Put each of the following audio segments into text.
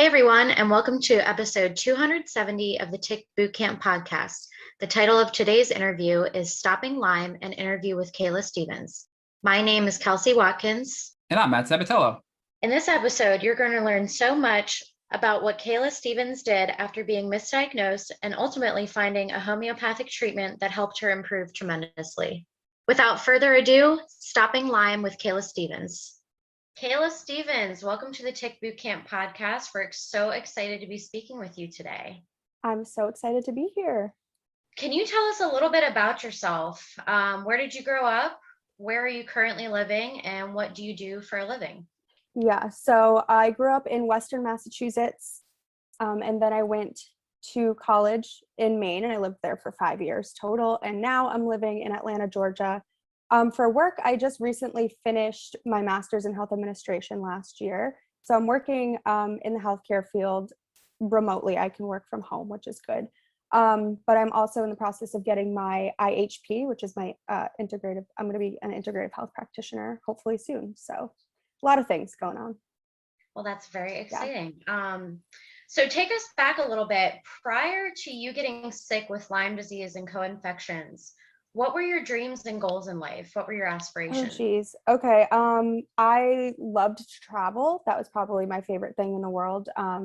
Hey everyone, and welcome to episode 270 of the Tick Bootcamp podcast. The title of today's interview is Stopping Lyme, an interview with Kayla Stevens. My name is Kelsey Watkins. And I'm Matt Sabatello. In this episode, you're going to learn so much about what Kayla Stevens did after being misdiagnosed and ultimately finding a homeopathic treatment that helped her improve tremendously. Without further ado, Stopping Lyme with Kayla Stevens. Kayla Stevens, welcome to the Tick Bootcamp podcast. We're so excited to be speaking with you today. I'm so excited to be here. Can you tell us a little bit about yourself? Where did you grow up? Where are you currently living? And what do you do for a living? Yeah, so I grew up in Western Massachusetts, and then I went to college in Maine, and I lived there for 5 years total. And now I'm living in Atlanta, Georgia. For work, I just recently finished my master's in health administration last year. So I'm working in the healthcare field remotely. I can work from home, which is good. But I'm also in the process of getting my IHP, which is my I'm going to be an integrative health practitioner, hopefully soon. So a lot of things going on. Well, that's very exciting. Yeah. So take us back a little bit. Prior to you getting sick with Lyme disease and co-infections, what were your dreams and goals in life? What were your aspirations? Oh, geez. Okay. I loved to travel. That was probably my favorite thing in the world. I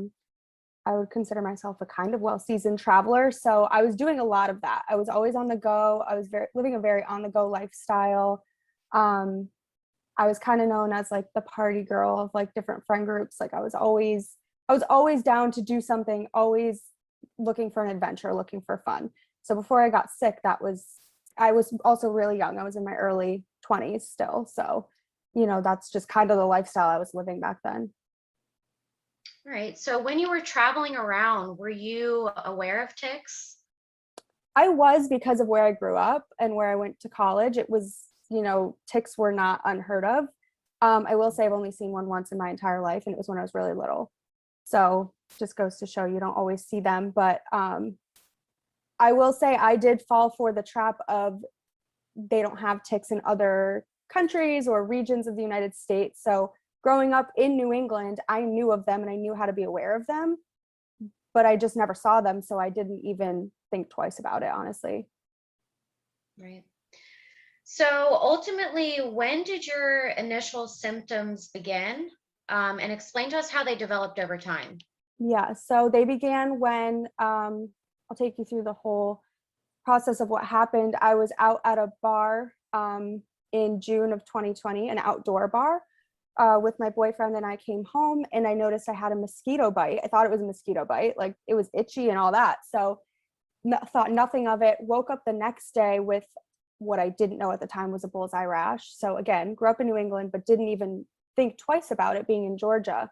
would consider myself a kind of well-seasoned traveler. So I was doing a lot of that. I was always on the go. I was living a very on-the-go lifestyle. I was kind of known as like the party girl of like different friend groups. Like I was always down to do something, always looking for an adventure, looking for fun. So before I got sick, I was also really young. I was in my early 20s still. So, that's just kind of the lifestyle I was living back then. All right. So when you were traveling around, were you aware of ticks? I was, because of where I grew up and where I went to college. It was, ticks were not unheard of. I will say I've only seen one once in my entire life, and it was when I was really little. So just goes to show you don't always see them. But I will say I did fall for the trap of they don't have ticks in other countries or regions of the United States. So growing up in New England, I knew of them and I knew how to be aware of them, but I just never saw them. So I didn't even think twice about it, honestly. Right. So ultimately, when did your initial symptoms begin? And explain to us how they developed over time. Yeah, so they began when, I'll take you through the whole process of what happened. I was out at a bar in June of 2020, an outdoor bar with my boyfriend, and I came home and I noticed I had a mosquito bite. I thought it was a mosquito bite, like it was itchy and all that. So thought nothing of it, woke up the next day with what I didn't know at the time was a bullseye rash. So again, grew up in New England, but didn't even think twice about it being in Georgia.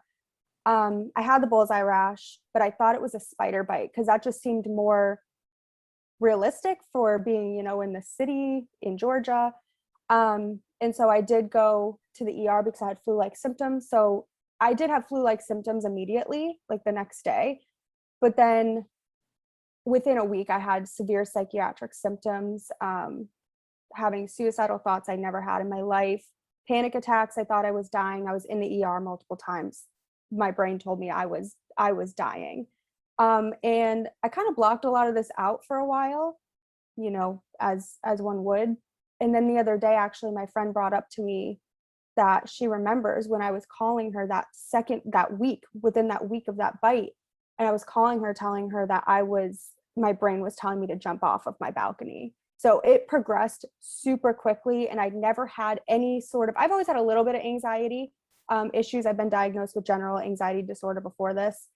I had the bullseye rash, but I thought it was a spider bite because that just seemed more realistic for being, in the city in Georgia. And so I did go to the ER because I had flu-like symptoms. So I did have flu-like symptoms immediately, like the next day. But then within a week, I had severe psychiatric symptoms, having suicidal thoughts I never had in my life, panic attacks. I thought I was dying. I was in the ER multiple times. My brain told me I was dying. And I kind of blocked a lot of this out for a while, as one would. And then the other day, actually, my friend brought up to me that she remembers when I was calling her within that week of that bite. And I was calling her, telling her that my brain was telling me to jump off of my balcony. So it progressed super quickly. And I'd never had I've always had a little bit of anxiety issues. I've been diagnosed with general anxiety disorder before this,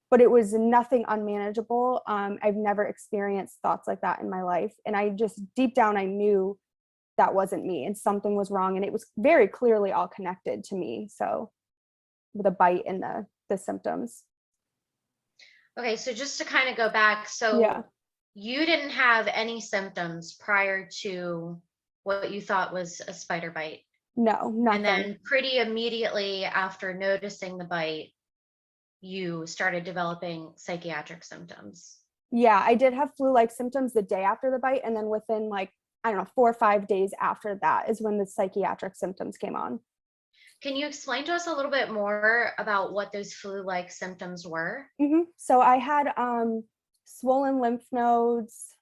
but it was nothing unmanageable. I've never experienced thoughts like that in my life. And I just, deep down, I knew that wasn't me and something was wrong. And it was very clearly all connected to me. So the bite and the symptoms. Okay, so just to kind of go back, so yeah. You didn't have any symptoms prior to what you thought was a spider bite? No, nothing. And then pretty immediately after noticing the bite, you started developing psychiatric symptoms. Yeah, I did have flu-like symptoms the day after the bite. And then within 4 or 5 days after that is when the psychiatric symptoms came on. Can you explain to us a little bit more about what those flu-like symptoms were? So I had swollen lymph nodes.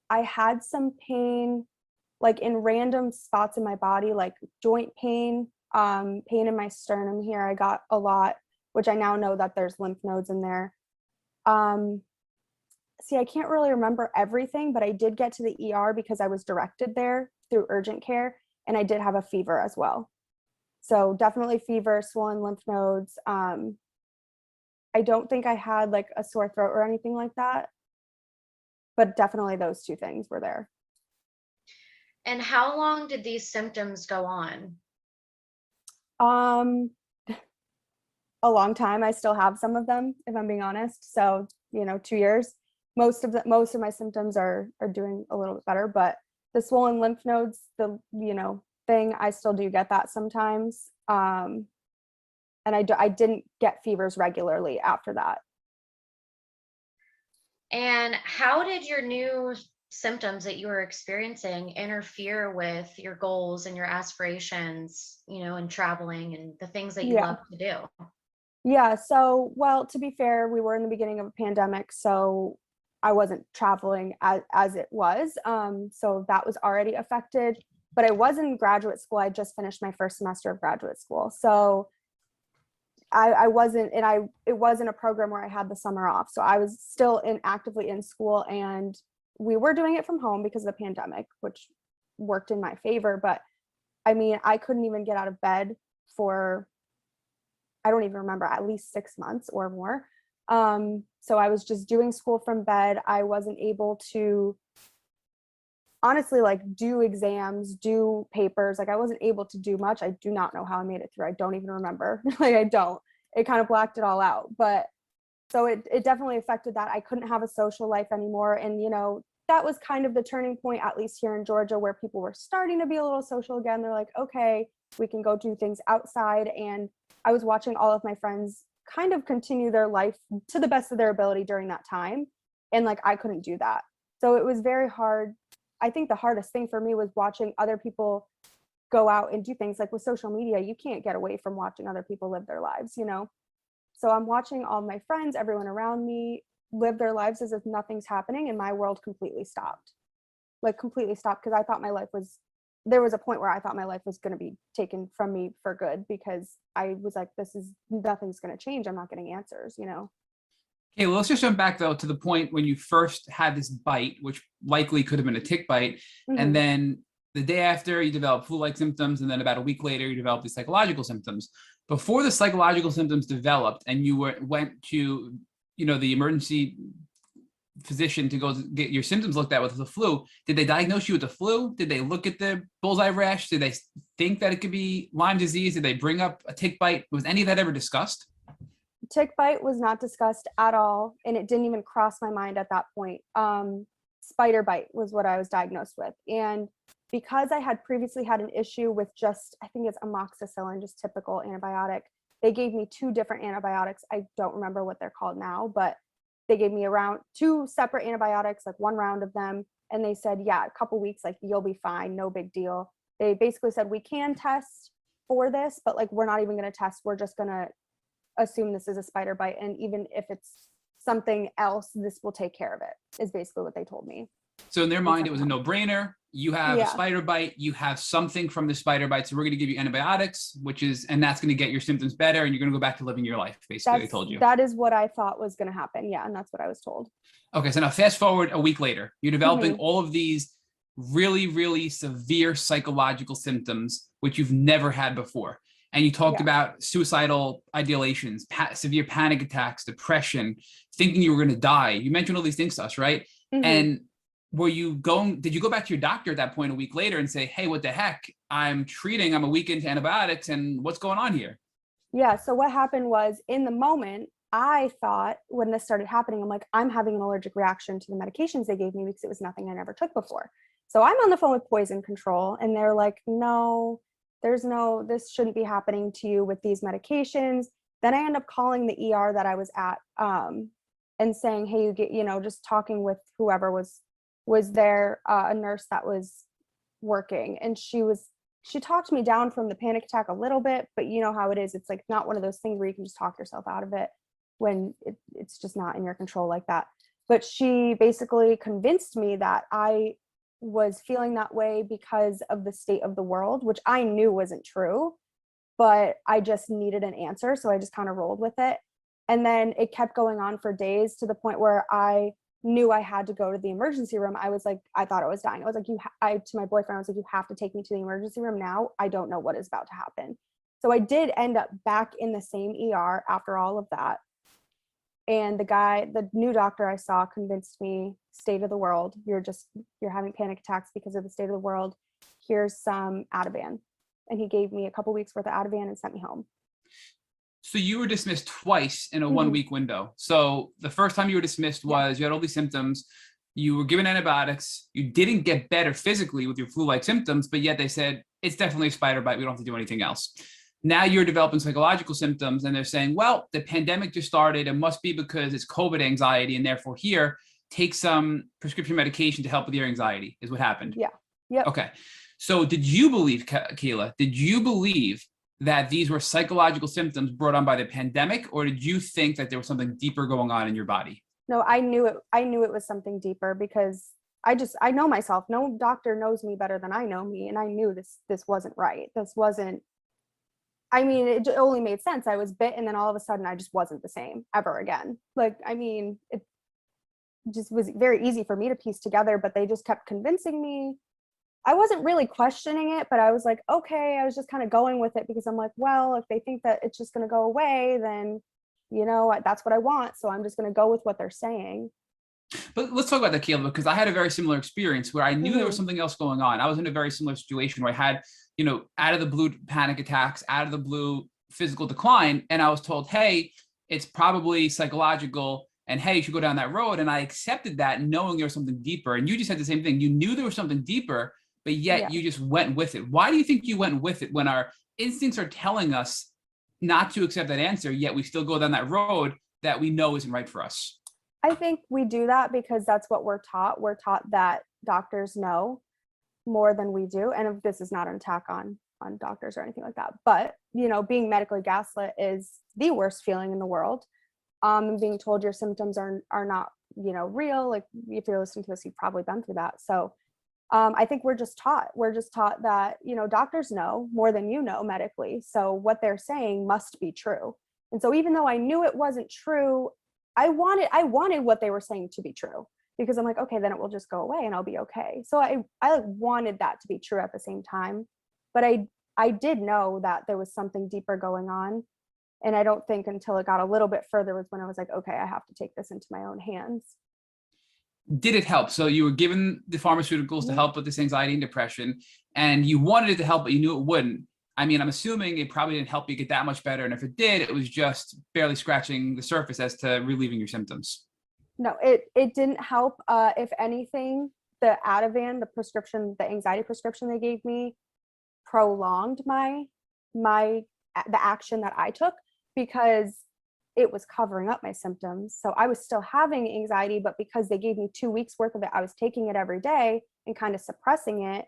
I had some pain, like in random spots in my body, like joint pain, pain in my sternum here. I got a lot, which I now know that there's lymph nodes in there. Um, See, I can't really remember everything, but I did get to the ER because I was directed there through urgent care, and I did have a fever as well. So definitely fever, swollen lymph nodes. I don't think I had like a sore throat or anything like that, but definitely those two things were there. And how long did these symptoms go on? Um, a long time. I still have some of them, if I'm being honest. So, 2 years. Most of my symptoms are doing a little bit better, but the swollen lymph nodes, the thing, I still do get that sometimes. And I didn't get fevers regularly after that. And how did your new symptoms that you were experiencing interfere with your goals and your aspirations, and traveling and the things that you Yeah. love to do? Yeah. So, well, to be fair, we were in the beginning of a pandemic, so I wasn't traveling as it was. So that was already affected. But I was in graduate school. I just finished my first semester of graduate school. So I wasn't, and it wasn't a program where I had the summer off. So I was still actively in school, and we were doing it from home because of the pandemic, which worked in my favor. But I mean, I couldn't even get out of bed for, I don't even remember, at least 6 months or more. So I was just doing school from bed. I wasn't able to honestly like do exams, do papers. Like I wasn't able to do much. I do not know how I made it through. I don't even remember. Like I don't. It kind of blacked it all out. But so it definitely affected that. I couldn't have a social life anymore. And that was kind of the turning point, at least here in Georgia, where people were starting to be a little social again. They're like, okay, we can go do things outside. And I was watching all of my friends kind of continue their life to the best of their ability during that time. And like I couldn't do that. So it was very hard. I think the hardest thing for me was watching other people go out and do things. Like with social media, you can't get away from watching other people live their lives. So I'm watching all my friends, everyone around me live their lives as if nothing's happening, and my world completely stopped. Like completely stopped, because there was a point where I thought my life was going to be taken from me for good, because I was like, nothing's going to change. I'm not getting answers. Okay, well, let's just jump back though to the point when you first had this bite, which likely could have been a tick bite, and then the day after you develop flu-like symptoms, and then about a week later you develop these psychological symptoms. Before the psychological symptoms developed, and you went to the emergency physician to go get your symptoms looked at with the flu, did they diagnose you with the flu? Did they look at the bullseye rash? Did they think that it could be Lyme disease? Did they bring up a tick bite? Was any of that ever discussed? Tick bite was not discussed at all, and it didn't even cross my mind at that point. Spider bite was what I was diagnosed with. And because I had previously had an issue with just, I think it's amoxicillin, just typical antibiotic, they gave me 2 different antibiotics. I don't remember what they're called now, but they gave me around 2 separate antibiotics, like 1 round of them. And they said, yeah, a couple weeks, like you'll be fine, no big deal. They basically said, we can test for this, but like, we're not even going to test. We're just going to assume this is a spider bite. And even if it's something else, this will take care of it, is basically what they told me. So in their mind, it was a no-brainer. You have a Yeah. spider bite, you have something from the spider bite, so we're going to give you antibiotics, and that's going to get your symptoms better, and you're going to go back to living your life, basically, they told you. That is what I thought was going to happen. Yeah, and that's what I was told. Okay, so now fast forward a week later. You're developing all of these really, really severe psychological symptoms, which you've never had before. And you talked about suicidal ideations, severe panic attacks, depression, thinking you were going to die. You mentioned all these things to us, right? And did you go back to your doctor at that point a week later and say, hey, what the heck? I'm a week into antibiotics, and what's going on here? Yeah. So what happened was, in the moment, I thought when this started happening, I'm like, I'm having an allergic reaction to the medications they gave me because it was nothing I never took before. So I'm on the phone with poison control, and they're like, no, this shouldn't be happening to you with these medications. Then I end up calling the ER that I was at, and saying, hey, just talking with whoever was there, a nurse that was working. And she was she talked me down from the panic attack a little bit, but you know how it is. It's like not one of those things where you can just talk yourself out of it when it's just not in your control like that. But she basically convinced me that I was feeling that way because of the state of the world, which I knew wasn't true, but I just needed an answer. So I just kind of rolled with it. And then it kept going on for days to the point where I knew I had to go to the emergency room. I was like, I thought I was dying. I was like, to my boyfriend, I was like, you have to take me to the emergency room now. I don't know what is about to happen. So I did end up back in the same ER after all of that. And the new doctor I saw convinced me, state of the world, you're having panic attacks because of the state of the world. Here's some Ativan. And he gave me a couple weeks worth of Ativan and sent me home. So you were dismissed twice in a 1 week window. So the first time you were dismissed was you had all these symptoms, you were given antibiotics, you didn't get better physically with your flu-like symptoms, but yet they said, it's definitely a spider bite, we don't have to do anything else. Now you're developing psychological symptoms and they're saying, well, the pandemic just started. It must be because it's COVID anxiety. And therefore here, take some prescription medication to help with your anxiety is what happened. Yeah. Yep. Okay. So did you believe, Kayla, did you believe that these were psychological symptoms brought on by the pandemic? Or did you think that there was something deeper going on in your body? No, I knew it. I knew it was something deeper because I know myself. No doctor knows me better than I know me. And I knew this wasn't right. This wasn't, I mean, it only made sense. I was bit and then all of a sudden I just wasn't the same ever again. Like, I mean, it just was very easy for me to piece together, but they just kept convincing me. I wasn't really questioning it, but I was like, okay, I was just kind of going with it because I'm like, well, if they think that it's just going to go away, then, you know, that's what I want. So I'm just going to go with what they're saying. But let's talk about that, Kayla, because I had a very similar experience where I knew there was something else going on. I was in a very similar situation where I had, you know, out of the blue panic attacks, out of the blue physical decline. And I was told, hey, it's probably psychological. And hey, you should go down that road. And I accepted that knowing there was something deeper. And you just said the same thing. You knew there was something deeper, but yet you just went with it. Why do you think you went with it when our instincts are telling us not to accept that answer, yet we still go down that road that we know isn't right for us? I think we do that because that's what we're taught. We're taught that doctors know more than we do. And this is not an attack on doctors or anything like that. But, you know, being medically gaslit is the worst feeling in the world. And being told your symptoms are not, you know, real. Like if you're listening to this, you've probably been through that. So I think we're just taught that, you know, doctors know more than you know medically. So what they're saying must be true. And so even though I knew it wasn't true, I wanted what they were saying to be true because I'm like, okay, then it will just go away and I'll be okay. So I wanted that to be true at the same time, but I did know that there was something deeper going on. And I don't think until it got a little bit further was when I was like, okay, I have to take this into my own hands. Did it help? So you were given the pharmaceuticals to help with this anxiety and depression, and you wanted it to help, but you knew it wouldn't. I mean, I'm assuming it probably didn't help you get that much better. And if it did, it was just barely scratching the surface as to relieving your symptoms. No, it didn't help. If anything, the Ativan, the anxiety prescription they gave me prolonged the action that I took because it was covering up my symptoms. So I was still having anxiety, but because they gave me 2 weeks worth of it, I was taking it every day and kind of suppressing it.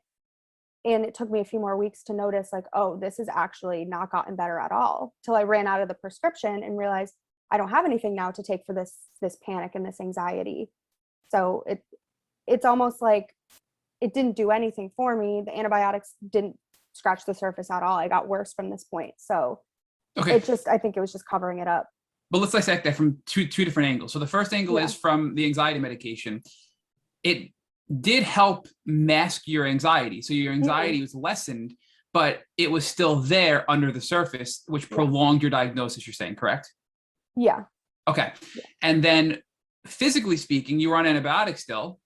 And it took me a few more weeks to notice like, oh, this has actually not gotten better at all, till I ran out of the prescription and realized I don't have anything now to take for this panic and this anxiety. So it's almost like it didn't do anything for me. The antibiotics didn't scratch the surface at all. I got worse from this point. So I think it was just covering it up. But let's dissect that from two different angles. So the first angle is from the anxiety medication. It did help mask your anxiety. So your anxiety was lessened, but it was still there under the surface, which prolonged your diagnosis, you're saying, correct? Yeah. Okay. Yeah. And then physically speaking, you were on antibiotics still,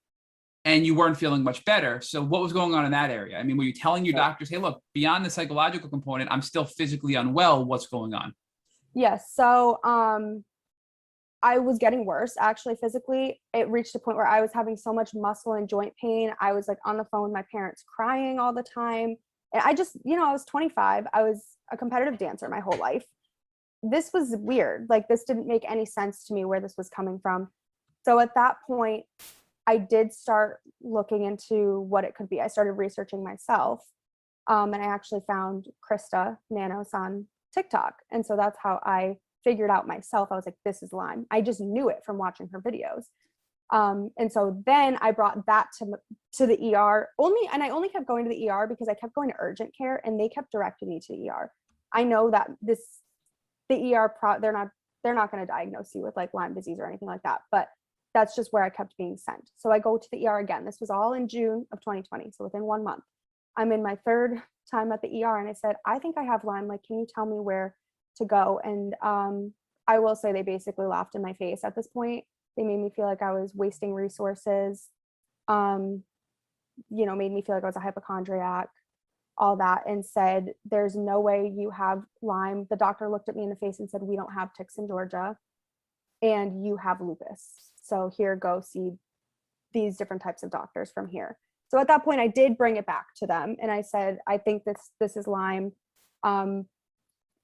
and you weren't feeling much better. So what was going on in that area? I mean, were you telling your doctors, hey, look, beyond the psychological component, I'm still physically unwell. What's going on? Yes. So I was getting worse actually physically. It reached a point where I was having so much muscle and joint pain. I was like on the phone with my parents crying all the time. And I just, you know, I was 25. I was a competitive dancer my whole life. This was weird. Like this didn't make any sense to me where this was coming from. So at that point, I did start looking into what it could be. I started researching myself. And I actually found Krista Nanos on TikTok. And so that's how I figured out myself. I was like, this is Lyme. I just knew it from watching her videos. And so then I brought that to the ER and I only kept going to the ER because I kept going to urgent care and they kept directing me to the ER. I know that the ER, they're not going to diagnose you with like Lyme disease or anything like that, but that's just where I kept being sent. So I go to the ER again. This was all in June of 2020. So within 1 month, I'm in my third time at the ER and I said, I think I have Lyme. Like, can you tell me where to go? And I will say they basically laughed in my face at this point. They made me feel like I was wasting resources, made me feel like I was a hypochondriac, all that, and said, there's no way you have Lyme. The doctor looked at me in the face and said, we don't have ticks in Georgia and you have lupus. So here, go see these different types of doctors from here. So at that point, I did bring it back to them and I said, I think this is Lyme. They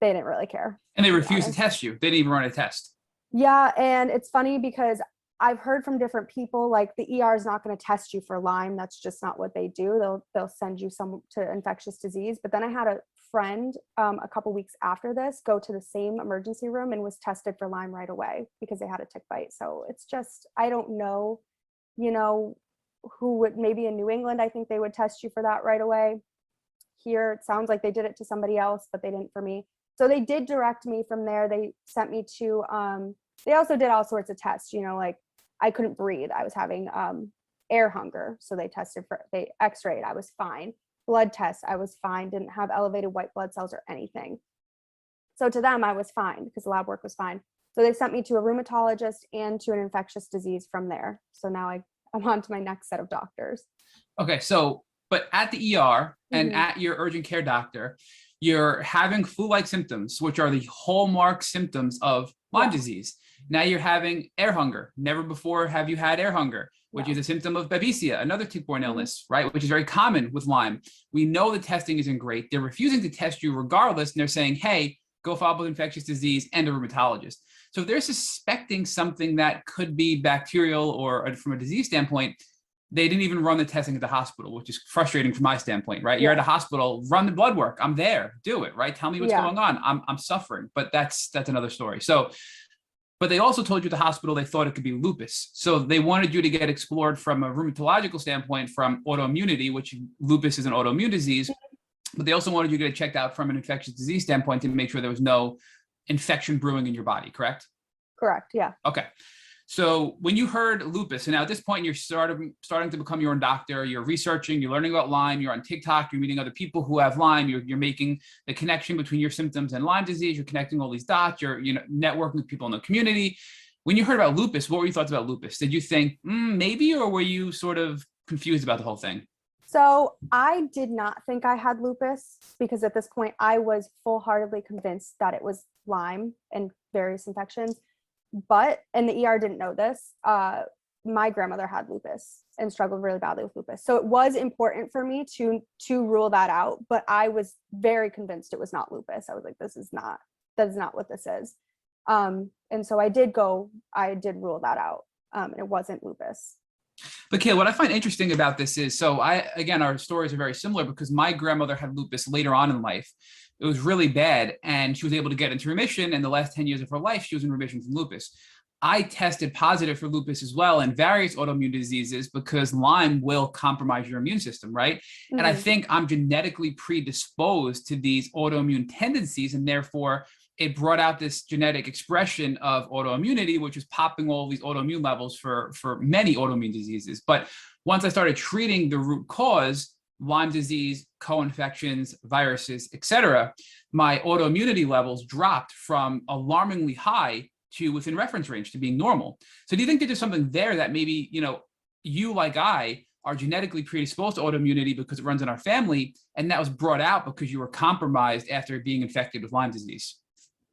didn't really care. And they refused to test you. They didn't even run a test. Yeah, and it's funny because I've heard from different people, like the ER is not going to test you for Lyme. That's just not what they do. They'll send you to infectious disease. But then I had a friend a couple weeks after this go to the same emergency room and was tested for Lyme right away because they had a tick bite. So it's just, I don't know, who would, maybe in New England, I think they would test you for that right away. Here, it sounds like they did it to somebody else, but they didn't for me. So they did direct me from there. They sent me to, they also did all sorts of tests, like I couldn't breathe. I was having air hunger. So they x-rayed, I was fine. Blood tests, I was fine. Didn't have elevated white blood cells or anything. So to them, I was fine because the lab work was fine. So they sent me to a rheumatologist and to an infectious disease from there. So now I'm on to my next set of doctors. Okay, so, but at the ER and at your urgent care doctor, you're having flu-like symptoms, which are the hallmark symptoms of Lyme disease. Now you're having air hunger. Never before have you had air hunger, which is a symptom of babesia, another tick-borne illness, right? Which is very common with Lyme. We know the testing isn't great. They're refusing to test you regardless. And they're saying, hey, go follow up with infectious disease and a rheumatologist. So if they're suspecting something that could be bacterial or from a disease standpoint, they didn't even run the testing at the hospital, which is frustrating from my standpoint, right? You're at a hospital, run the blood work. I'm there, do it, right? Tell me what's going on. I'm suffering, but that's another story. So, but they also told you at the hospital, they thought it could be lupus. So they wanted you to get explored from a rheumatological standpoint from autoimmunity, which lupus is an autoimmune disease, but they also wanted you to get checked out from an infectious disease standpoint to make sure there was no infection brewing in your body, correct? Correct, yeah. Okay. So when you heard lupus, and now at this point you're starting to become your own doctor, you're researching, you're learning about Lyme, you're on TikTok, you're meeting other people who have Lyme, you're making the connection between your symptoms and Lyme disease, you're connecting all these dots, you're networking with people in the community. When you heard about lupus, what were your thoughts about lupus? Did you think maybe, or were you sort of confused about the whole thing? So I did not think I had lupus because at this point I was full-heartedly convinced that it was Lyme and various infections. And the ER didn't know this, my grandmother had lupus and struggled really badly with lupus. So it was important for me to rule that out, but I was very convinced it was not lupus. I was like, that is not what this is. And so I did rule that out. And it wasn't lupus. But Kayla, what I find interesting about this is, our stories are very similar because my grandmother had lupus later on in life. It was really bad and she was able to get into remission. And the last 10 years of her life, she was in remission from lupus. I tested positive for lupus as well and various autoimmune diseases because Lyme will compromise your immune system, right? And I think I'm genetically predisposed to these autoimmune tendencies, and therefore it brought out this genetic expression of autoimmunity, which is popping all these autoimmune levels for many autoimmune diseases. But once I started treating the root cause, Lyme disease, co-infections, viruses, etc., my autoimmunity levels dropped from alarmingly high to within reference range to being normal. So do you think that there's something there that maybe, you like I are genetically predisposed to autoimmunity because it runs in our family, and that was brought out because you were compromised after being infected with Lyme disease?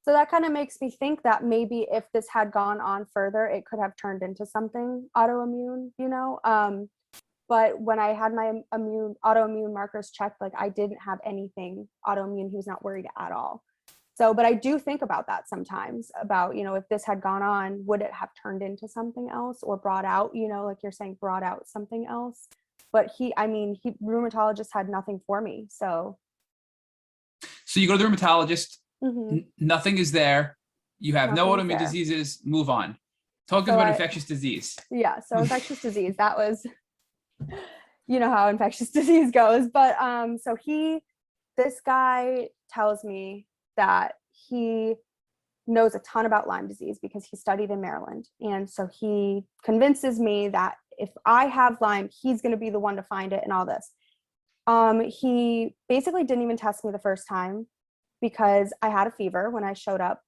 So that kind of makes me think that maybe if this had gone on further, it could have turned into something autoimmune, But when I had my autoimmune markers checked, like I didn't have anything autoimmune. He was not worried at all. So, but I do think about that sometimes about, if this had gone on, would it have turned into something else or brought out, like you're saying, brought out something else? But rheumatologist had nothing for me. So So you go to the rheumatologist, Mhm. nothing is there. You have no Nothing's autoimmune there. diseases, move on. Talk to us So about infectious disease. Yeah, so infectious disease, that was, you know how infectious disease goes. But so this guy tells me that he knows a ton about Lyme disease because he studied in Maryland. And so he convinces me that if I have Lyme, he's going to be the one to find it and all this. He basically didn't even test me the first time because I had a fever when I showed up.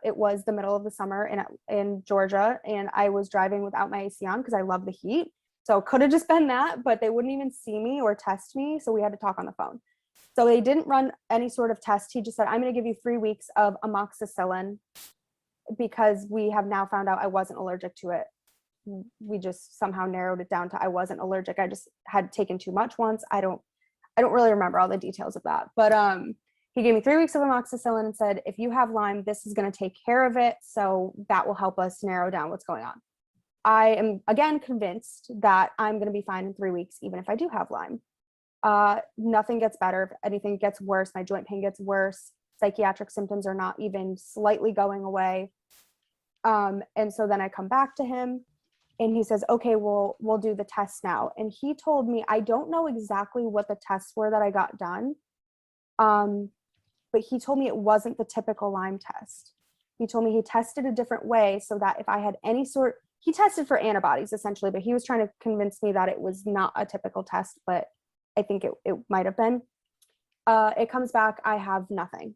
It was the middle of the summer in Georgia, and I was driving without my AC on because I love the heat. So it could have just been that, but they wouldn't even see me or test me. So we had to talk on the phone. So they didn't run any sort of test. He just said, I'm going to give you 3 weeks of amoxicillin because we have now found out I wasn't allergic to it. We just somehow narrowed it down to I wasn't allergic. I just had taken too much once. I don't really remember all the details of that. But he gave me 3 weeks of amoxicillin and said, if you have Lyme, this is going to take care of it. So that will help us narrow down what's going on. I am again convinced that I'm going to be fine in 3 weeks, even if I do have Lyme. Nothing gets better. If anything gets worse, my joint pain gets worse. Psychiatric symptoms are not even slightly going away. And so then I come back to him and he says, okay, we'll do the test now. And he told me, I don't know exactly what the tests were that I got done. But he told me it wasn't the typical Lyme test. He told me he tested a different way so that if I had he tested for antibodies essentially, but he was trying to convince me that it was not a typical test, but I think it might have been. It comes back, I have nothing,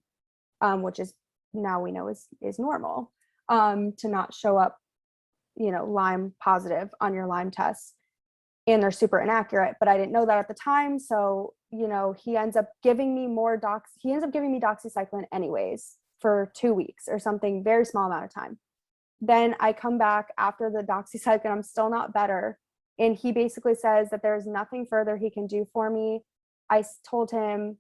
which is now we know is normal, to not show up, Lyme positive on your Lyme tests. And they're super inaccurate, but I didn't know that at the time. So, he ends up giving me doxycycline anyways for 2 weeks or something, very small amount of time. Then I come back after the doxycycline, I'm still not better. And he basically says that there's nothing further he can do for me. I told him,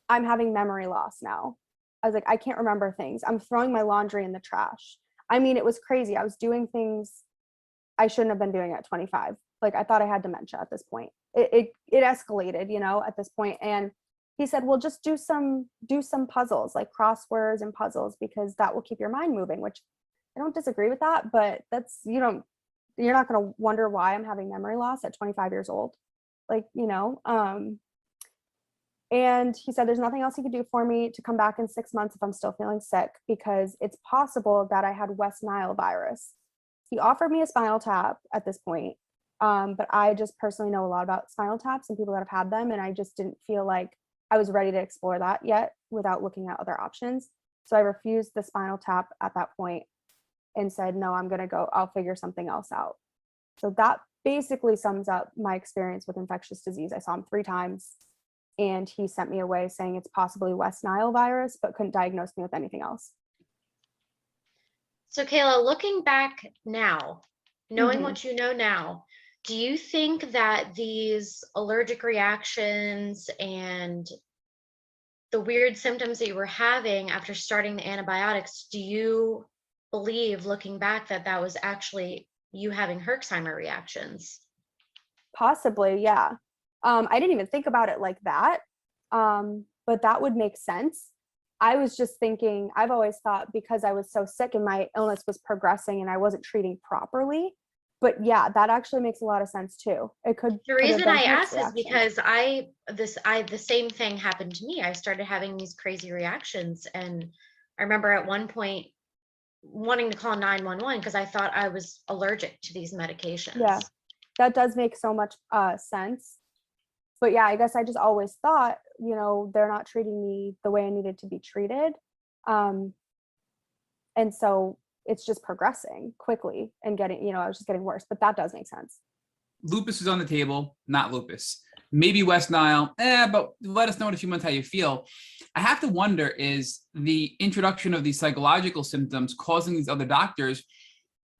I'm having memory loss now. I was like, I can't remember things. I'm throwing my laundry in the trash. I mean, it was crazy. I was doing things I shouldn't have been doing at 25. Like I thought I had dementia at this point. It escalated, at this point. And he said, well, just do some puzzles, like crosswords and puzzles, because that will keep your mind moving, which I don't disagree with that, but that's, you're not going to wonder why I'm having memory loss at 25 years old. And he said, there's nothing else he could do for me to come back in 6 months if I'm still feeling sick, because it's possible that I had West Nile virus. He offered me a spinal tap at this point. But I just personally know a lot about spinal taps and people that have had them. And I just didn't feel like I was ready to explore that yet without looking at other options. So I refused the spinal tap at that point and said, no, I'll figure something else out. So that basically sums up my experience with infectious disease. I saw him 3 times and he sent me away saying it's possibly West Nile virus, but couldn't diagnose me with anything else. So Kayla, looking back now, knowing what you know now, do you think that these allergic reactions and the weird symptoms that you were having after starting the antibiotics, do you believe, looking back, that was actually you having Herxheimer reactions? Possibly, yeah. I didn't even think about it like that, but that would make sense. I was just thinking, I've always thought because I was so sick and my illness was progressing and I wasn't treating properly. But yeah, that actually makes a lot of sense too. The reason I asked is because the same thing happened to me. I started having these crazy reactions, and I remember at one point wanting to call 911 because I thought I was allergic to these medications. Yeah, that does make so much sense. But yeah, I guess I just always thought, they're not treating me the way I needed to be treated. And so it's just progressing quickly and getting, I was just getting worse, but that does make sense. Lupus is on the table, not lupus. Maybe West Nile, but let us know in a few months how you feel. I have to wonder, is the introduction of these psychological symptoms causing these other doctors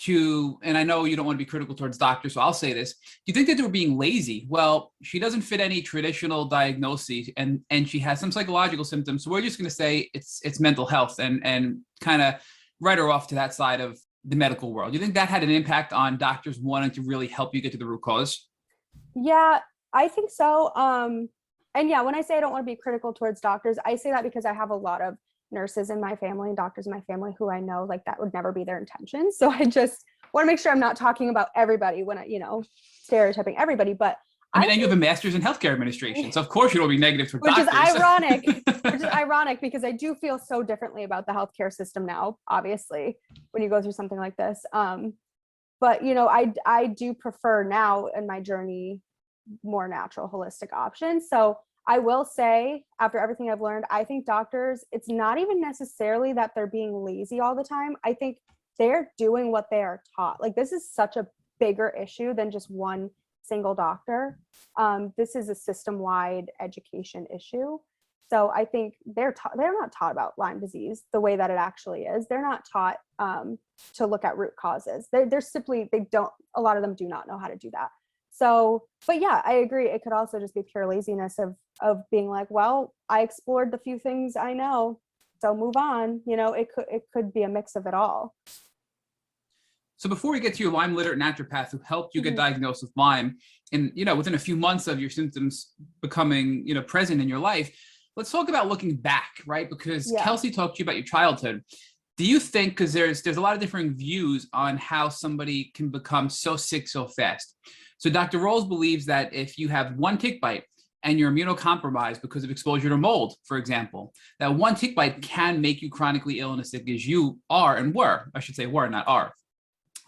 to, and I know you don't want to be critical towards doctors, so I'll say this, do you think that they were being lazy? Well, she doesn't fit any traditional diagnosis and she has some psychological symptoms, so we're just going to say it's mental health and kind of write her off to that side of the medical world. Do you think that had an impact on doctors wanting to really help you get to the root cause? Yeah, I think so. And yeah, when I say I don't want to be critical towards doctors, I say that because I have a lot of nurses in my family and doctors in my family who I know like that would never be their intention. So I just want to make sure I'm not talking about everybody when I, stereotyping everybody. But I mean, and you have a master's in healthcare administration, so of course you don't be negative toward which doctors. is ironic, which is ironic because I do feel so differently about the healthcare system now, obviously, when you go through something like this. But I do prefer now in my journey more natural, holistic options. So I will say, after everything I've learned, I think doctors, it's not even necessarily that they're being lazy all the time. I think they're doing what they are taught. Like, this is such a bigger issue than just one single doctor. This is a system-wide education issue. So I think they're not taught about Lyme disease the way that it actually is. They're not taught to look at root causes. They're simply, a lot of them do not know how to do that. So, but yeah, I agree. It could also just be pure laziness of being like, well, I explored the few things I know, so move on. It could be a mix of it all. So before we get to your Lyme literate naturopath who helped you get diagnosed with Lyme, and within a few months of your symptoms becoming present in your life, let's talk about looking back, right? Because Kelsey talked to you about your childhood. Do you think, because there's a lot of different views on how somebody can become so sick so fast. So Dr. Rolls believes that if you have one tick bite and you're immunocompromised because of exposure to mold, for example, that one tick bite can make you chronically ill and as sick as you are and were, I should say were, not are.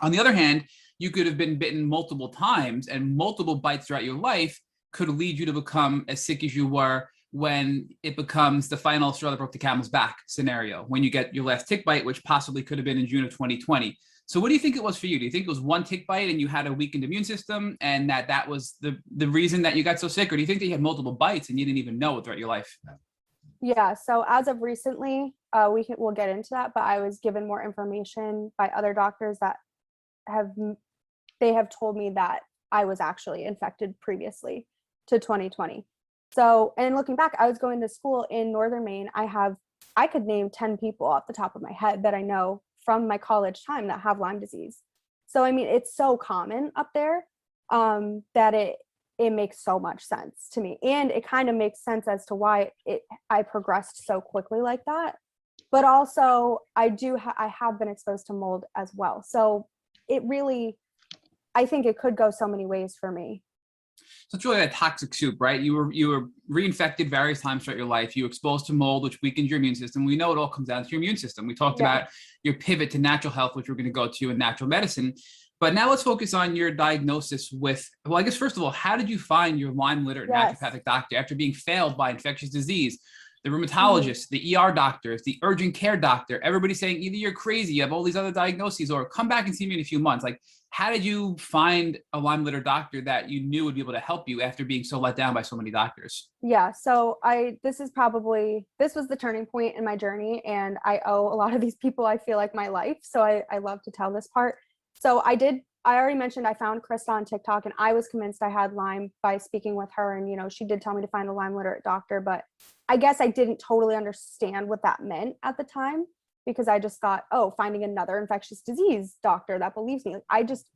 On the other hand, you could have been bitten multiple times, and multiple bites throughout your life could lead you to become as sick as you were when it becomes the final straw that broke the camel's back scenario, when you get your last tick bite, which possibly could have been in June of 2020. So what do you think it was for you? Do you think it was one tick bite and you had a weakened immune system and that was the reason that you got so sick? Or do you think that you had multiple bites and you didn't even know it throughout your life? Yeah, so as of recently, we'll get into that, but I was given more information by other doctors that have told me that I was actually infected previously to 2020. So, and looking back, I was going to school in Northern Maine. I could name 10 people off the top of my head that I know from my college time that have Lyme disease. So, I mean, it's so common up there that it makes so much sense to me. And it kind of makes sense as to why I progressed so quickly like that. But also I have been exposed to mold as well. So it really, I think it could go so many ways for me. So it's really a toxic soup, right? You were reinfected various times throughout your life. You were exposed to mold, which weakens your immune system. We know it all comes down to your immune system. We talked about your pivot to natural health, which we're going to go to in natural medicine. But now let's focus on your diagnosis with, well, I guess first of all, how did you find your Lyme literate naturopathic doctor after being failed by infectious disease? The rheumatologist, the ER doctors, the urgent care doctor, everybody saying either you're crazy, you have all these other diagnoses, or come back and see me in a few months. Like, how did you find a Lyme literate doctor that you knew would be able to help you after being so let down by so many doctors? Yeah, so this was the turning point in my journey, and I owe a lot of these people, I feel like, my life. So I love to tell this part. So I already mentioned I found Krista on TikTok, and I was convinced I had Lyme by speaking with her. And, she did tell me to find a Lyme literate doctor, but I guess I didn't totally understand what that meant at the time, because I just thought, oh, finding another infectious disease doctor that believes me. Like, I just,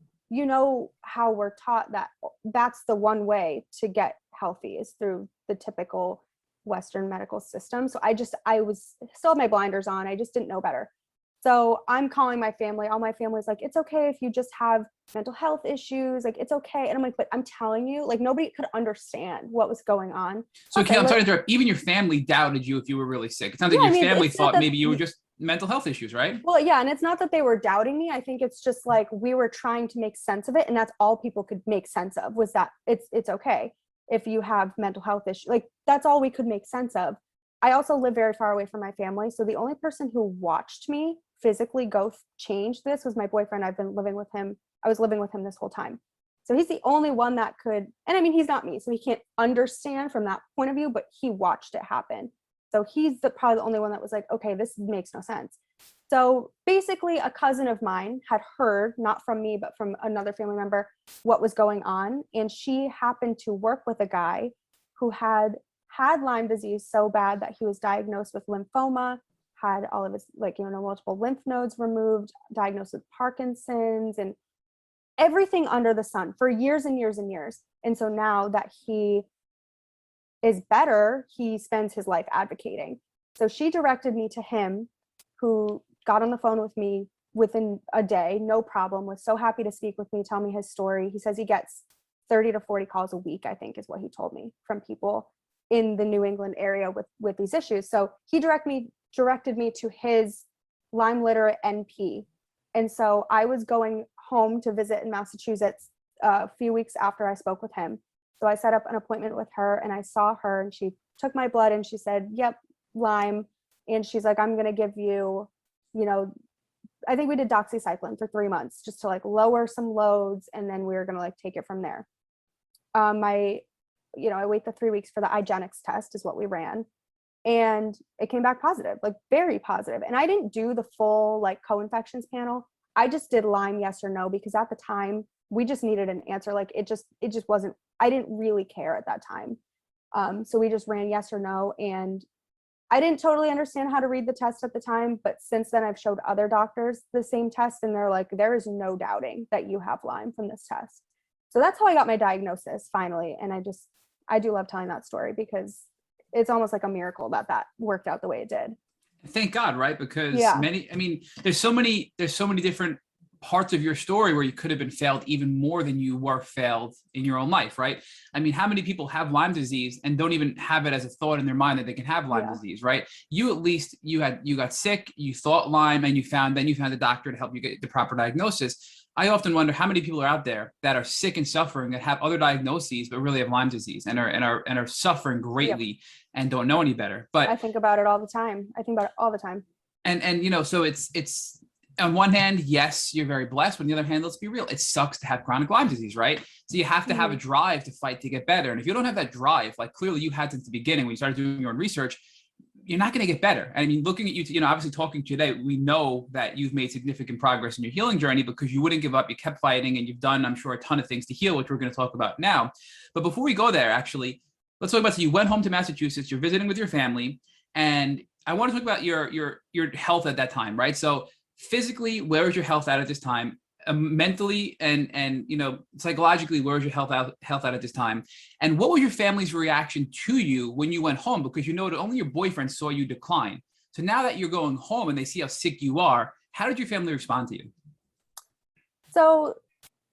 how we're taught that that's the one way to get healthy is through the typical Western medical system. So I was still had my blinders on. I just didn't know better. So I'm calling my family. All my family's like, it's okay if you just have mental health issues. Like, it's okay. And I'm like, but I'm telling you, like, nobody could understand what was going on. So, Kayla, I'm sorry to interrupt. Even your family doubted you if you were really sick. It sounds like your family thought maybe you were just mental health issues, right? Well, yeah. And it's not that they were doubting me. I think it's just like we were trying to make sense of it. And that's all people could make sense of, was that it's okay if you have mental health issues. Like, that's all we could make sense of. I also live very far away from my family. So the only person who watched me physically go change this was my boyfriend. I was living with him this whole time. So he's the only one that could, and I mean, he's not me, so he can't understand from that point of view, but he watched it happen. So he's probably the only one that was like, okay, this makes no sense. So basically a cousin of mine had heard, not from me, but from another family member, what was going on. And she happened to work with a guy who had Lyme disease so bad that he was diagnosed with lymphoma, had all of his, multiple lymph nodes removed, diagnosed with Parkinson's, and everything under the sun for years and years and years. And so now that he is better, he spends his life advocating. So she directed me to him, who got on the phone with me within a day, no problem, was so happy to speak with me, tell me his story. He says he gets 30 to 40 calls a week, I think is what he told me, from people in the New England area with these issues. So he directed me to his Lyme literate NP. And so I was going home to visit in Massachusetts a few weeks after I spoke with him. So I set up an appointment with her, and I saw her, and she took my blood and she said, yep, Lyme. And she's like, I'm going to give you, I think we did doxycycline for 3 months just to like lower some loads. And then we were going to like take it from there. I wait the 3 weeks for the IGeneX test is what we ran. And it came back positive, like very positive. And I didn't do the full like co-infections panel. I just did Lyme, yes or no, because at the time we just needed an answer. Like it just wasn't, I didn't really care at that time. So we just ran yes or no. And I didn't totally understand how to read the test at the time, but since then I've showed other doctors the same test, and they're like, there is no doubting that you have Lyme from this test. So that's how I got my diagnosis finally. And I do love telling that story because it's almost like a miracle that worked out the way it did. Thank God, right? Because Yeah. there's so many different parts of your story where you could have been failed even more than you were failed in your own life, right? I mean, how many people have Lyme disease and don't even have it as a thought in their mind that they can have Lyme disease, right? You at least you got sick, you thought Lyme, and you found a doctor to help you get the proper diagnosis. I often wonder how many people are out there that are sick and suffering that have other diagnoses but really have Lyme disease and are suffering greatly and don't know any better. But I think about it all the time. And so it's on one hand, yes, you're very blessed. But on the other hand, let's be real. It sucks to have chronic Lyme disease, right? So you have to have a drive to fight to get better. And if you don't have that drive, like clearly you had since the beginning when you started doing your own research, you're not going to get better. I mean, looking at you, obviously talking to you today, we know that you've made significant progress in your healing journey because you wouldn't give up. You kept fighting, and you've done, I'm sure, a ton of things to heal, which we're going to talk about now. But before we go there, actually, let's talk about, so you went home to Massachusetts, you're visiting with your family, and I want to talk about your health at that time, right? So physically, where is your health at this time? Mentally and psychologically, where is your health at this time? And what was your family's reaction to you when you went home? Because that only your boyfriend saw you decline. So now that you're going home and they see how sick you are, how did your family respond to you? So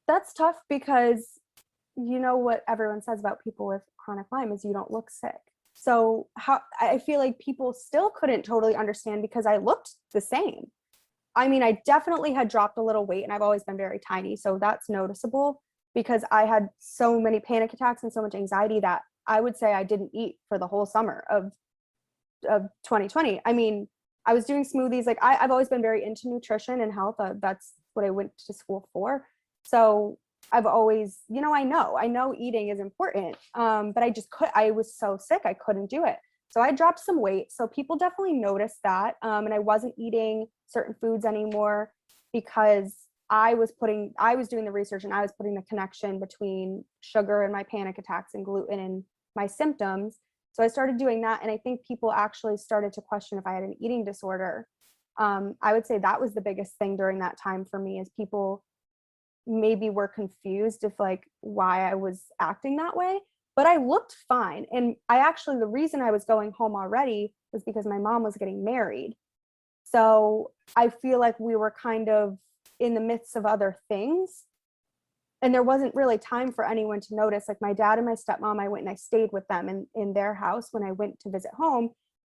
that's tough because what everyone says about people with chronic Lyme is you don't look sick. So I feel like people still couldn't totally understand because I looked the same. I mean, I definitely had dropped a little weight, and I've always been very tiny. So that's noticeable because I had so many panic attacks and so much anxiety that I would say I didn't eat for the whole summer of 2020. I mean, I was doing smoothies. Like I've always been very into nutrition and health. That's what I went to school for. So I've always, I know eating is important. But I was so sick, I couldn't do it. So I dropped some weight. So people definitely noticed that. And I wasn't eating certain foods anymore because I was doing the research and I was putting the connection between sugar and my panic attacks and gluten and my symptoms. So I started doing that. And I think people actually started to question if I had an eating disorder. I would say that was the biggest thing during that time for me, is people maybe were confused if like why I was acting that way. But I looked fine. And the reason I was going home already was because my mom was getting married. So I feel like we were kind of in the midst of other things. And there wasn't really time for anyone to notice. Like my dad and my stepmom, I went and I stayed with them in their house when I went to visit home.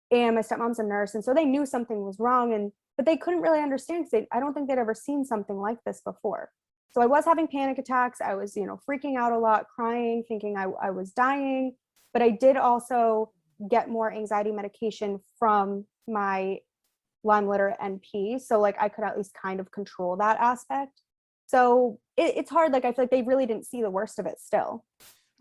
And my stepmom's a nurse. And so they knew something was wrong. But they couldn't really understand because I don't think they'd ever seen something like this before. So I was having panic attacks. I was, freaking out a lot, crying, thinking I was dying. But I did also get more anxiety medication from my Lyme literate NP. So like I could at least kind of control that aspect. So it's hard. Like I feel like they really didn't see the worst of it still.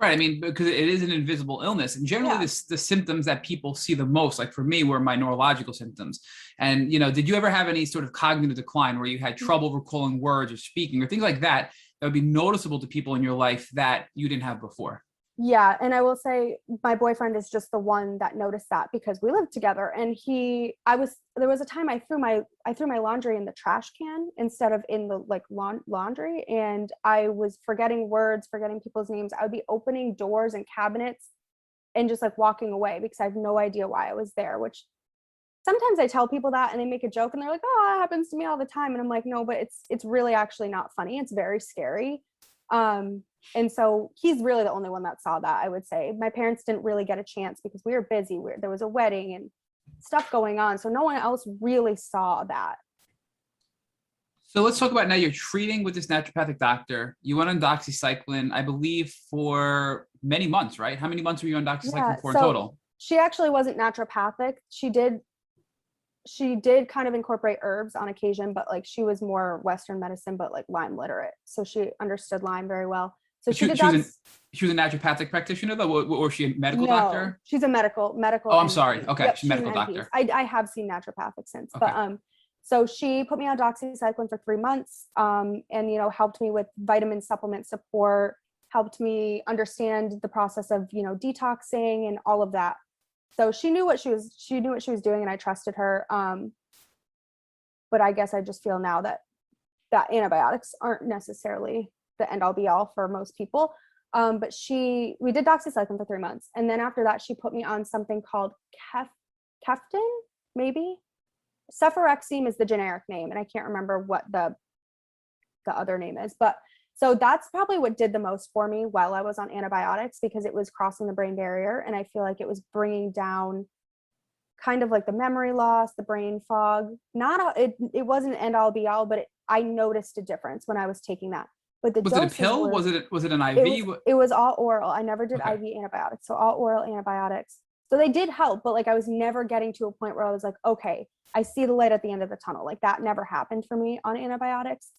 Right. I mean, because it is an invisible illness, and generally the symptoms that people see the most, like for me, were my neurological symptoms. And, did you ever have any sort of cognitive decline where you had trouble recalling words or speaking or things like that would be noticeable to people in your life that you didn't have before? Yeah. And I will say my boyfriend is just the one that noticed that because we lived together, and there was a time I threw my laundry in the trash can instead of in the like laundry. And I was forgetting words, forgetting people's names. I would be opening doors and cabinets and just like walking away because I have no idea why I was there, which sometimes I tell people that and they make a joke and they're like, oh, that happens to me all the time. And I'm like, no, but it's really actually not funny. It's very scary. And so he's really the only one that saw that, I would say. My parents didn't really get a chance because we were busy. There was a wedding and stuff going on. So no one else really saw that. So let's talk about now you're treating with this naturopathic doctor. You went on doxycycline, I believe, for many months, right? How many months were you on doxycycline for in total? She actually wasn't naturopathic. She did kind of incorporate herbs on occasion, but like she was more Western medicine, but like Lyme literate. So she understood Lyme very well. So she was a naturopathic practitioner though, or was she a medical doctor? She's a medical. Oh, I'm sorry. Okay, yep, she's a medical doctor. I have seen naturopathic since, okay. But so she put me on doxycycline for 3 months, and helped me with vitamin supplement support, helped me understand the process of detoxing and all of that. So she knew what she was doing, and I trusted her. But I guess I just feel now that antibiotics aren't necessarily the end all be all for most people. But we did doxycycline for 3 months. And then after that, she put me on something called Keftin, maybe. Cephorexime is the generic name. And I can't remember what the other name is, but so that's probably what did the most for me while I was on antibiotics, because it was crossing the brain barrier. And I feel like it was bringing down kind of like the memory loss, the brain fog. It wasn't end all be all, but I noticed a difference when I was taking that. But was it a pill? Was it an IV? It was all oral. I never did okay. IV antibiotics. So all oral antibiotics. So they did help, but like I was never getting to a point where I was like, okay, I see the light at the end of the tunnel. Like that never happened for me on antibiotics.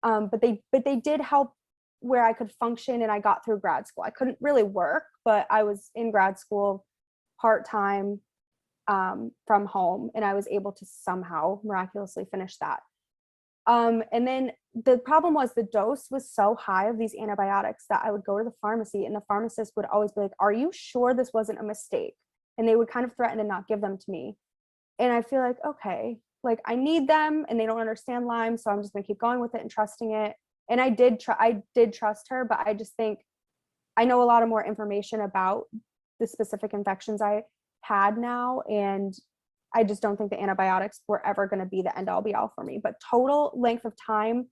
But they did help where I could function, and I got through grad school. I couldn't really work, but I was in grad school part-time from home, and I was able to somehow miraculously finish that. And then the problem was the dose was so high of these antibiotics that I would go to the pharmacy, and the pharmacist would always be like, are you sure this wasn't a mistake? And they would kind of threaten to not give them to me. And I feel like, okay, like I need them, and they don't understand Lyme, so I'm just gonna keep going with it and trusting it. And I did trust her, but I just think I know a lot of more information about the specific infections I had now, and I just don't think the antibiotics were ever going to be the end all be all for me. But total length of time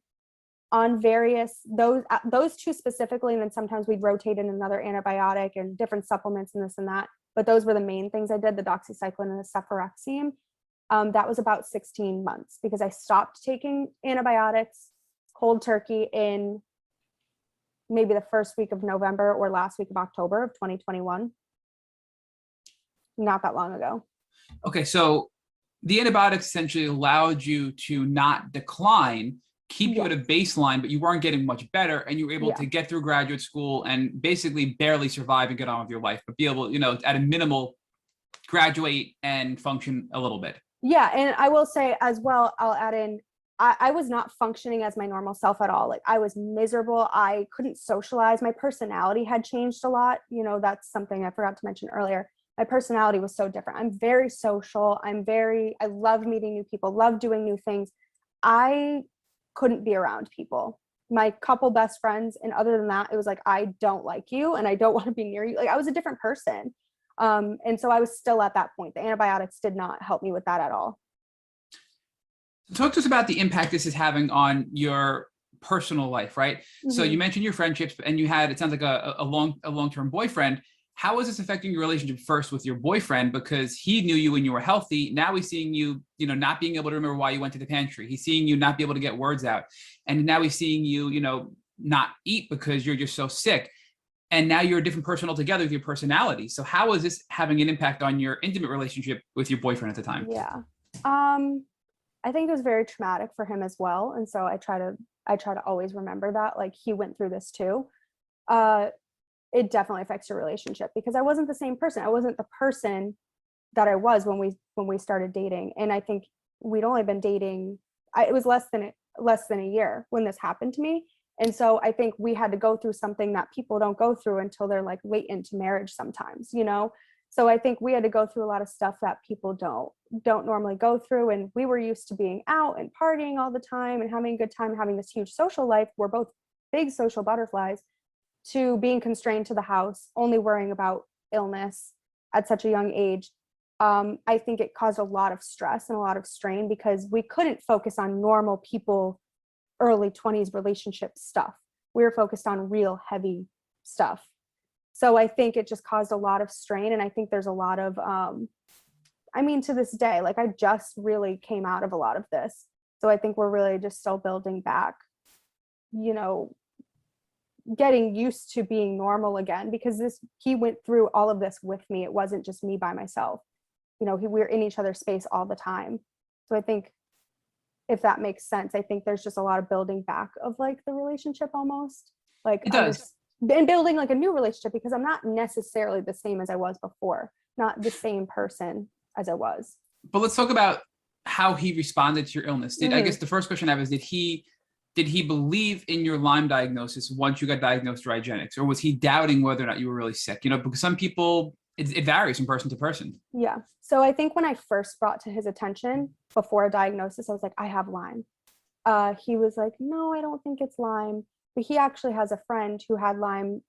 on those two specifically, and then sometimes we'd rotate in another antibiotic and different supplements and this and that. But those were the main things I did, the doxycycline and the cephorexime. That was about 16 months because I stopped taking antibiotics cold turkey in maybe the first week of November or last week of October of 2021. Not that long ago. Okay, so the antibiotics essentially allowed you to not decline, keep you at a baseline, but you weren't getting much better, and you were able to get through graduate school and basically barely survive and get on with your life, but be able, at a minimal, graduate and function a little bit. Yeah, and I will say as well, I'll add in, I was not functioning as my normal self at all. Like I was miserable. I couldn't socialize. My personality had changed a lot. That's something I forgot to mention earlier. My personality was so different. I'm very social. I love meeting new people, love doing new things. I couldn't be around people. My couple best friends, and other than that, it was like, I don't like you and I don't want to be near you. Like I was a different person. And so I was still at that point. The antibiotics did not help me with that at all. Talk to us about the impact this is having on your personal life, right? Mm-hmm. So you mentioned your friendships, and you had, it sounds like a long-term boyfriend. How is this affecting your relationship first with your boyfriend? Because he knew you when you were healthy. Now he's seeing you, not being able to remember why you went to the pantry. He's seeing you not be able to get words out. And now he's seeing you, not eat because you're just so sick. And now you're a different person altogether with your personality. So how is this having an impact on your intimate relationship with your boyfriend at the time? Yeah. I think it was very traumatic for him as well. And so I try to always remember that, like, he went through this too. It definitely affects your relationship because I wasn't the same person. I wasn't the person that I was when we started dating. And I think we'd only been dating, it was less than a year when this happened to me. And so I think we had to go through something that people don't go through until they're like late into marriage sometimes, So I think we had to go through a lot of stuff that people don't normally go through. And we were used to being out and partying all the time and having a good time, having this huge social life. We're both big social butterflies, to being constrained to the house, only worrying about illness at such a young age, I think it caused a lot of stress and a lot of strain because we couldn't focus on normal people, early 20s relationship stuff. We were focused on real heavy stuff. So I think it just caused a lot of strain. And I think there's a lot of, to this day, like I just really came out of a lot of this. So I think we're really just still building back, getting used to being normal again, because he went through all of this with me. It wasn't just me by myself. We're in each other's space all the time. So I think, if that makes sense, I think there's just a lot of building back of like the relationship almost. Like It does. And building like a new relationship, because I'm not necessarily the same as I was before, not the same person as I was. But let's talk about how he responded to your illness. I Mhm. guess the first question I have is, did he believe in your Lyme diagnosis once you got diagnosed with IGeneX, or was he doubting whether or not you were really sick? Because some people, it varies from person to person. Yeah. So I think when I first brought to his attention before a diagnosis, I was like, I have Lyme. He was like, no, I don't think it's Lyme. But he actually has a friend who had Lyme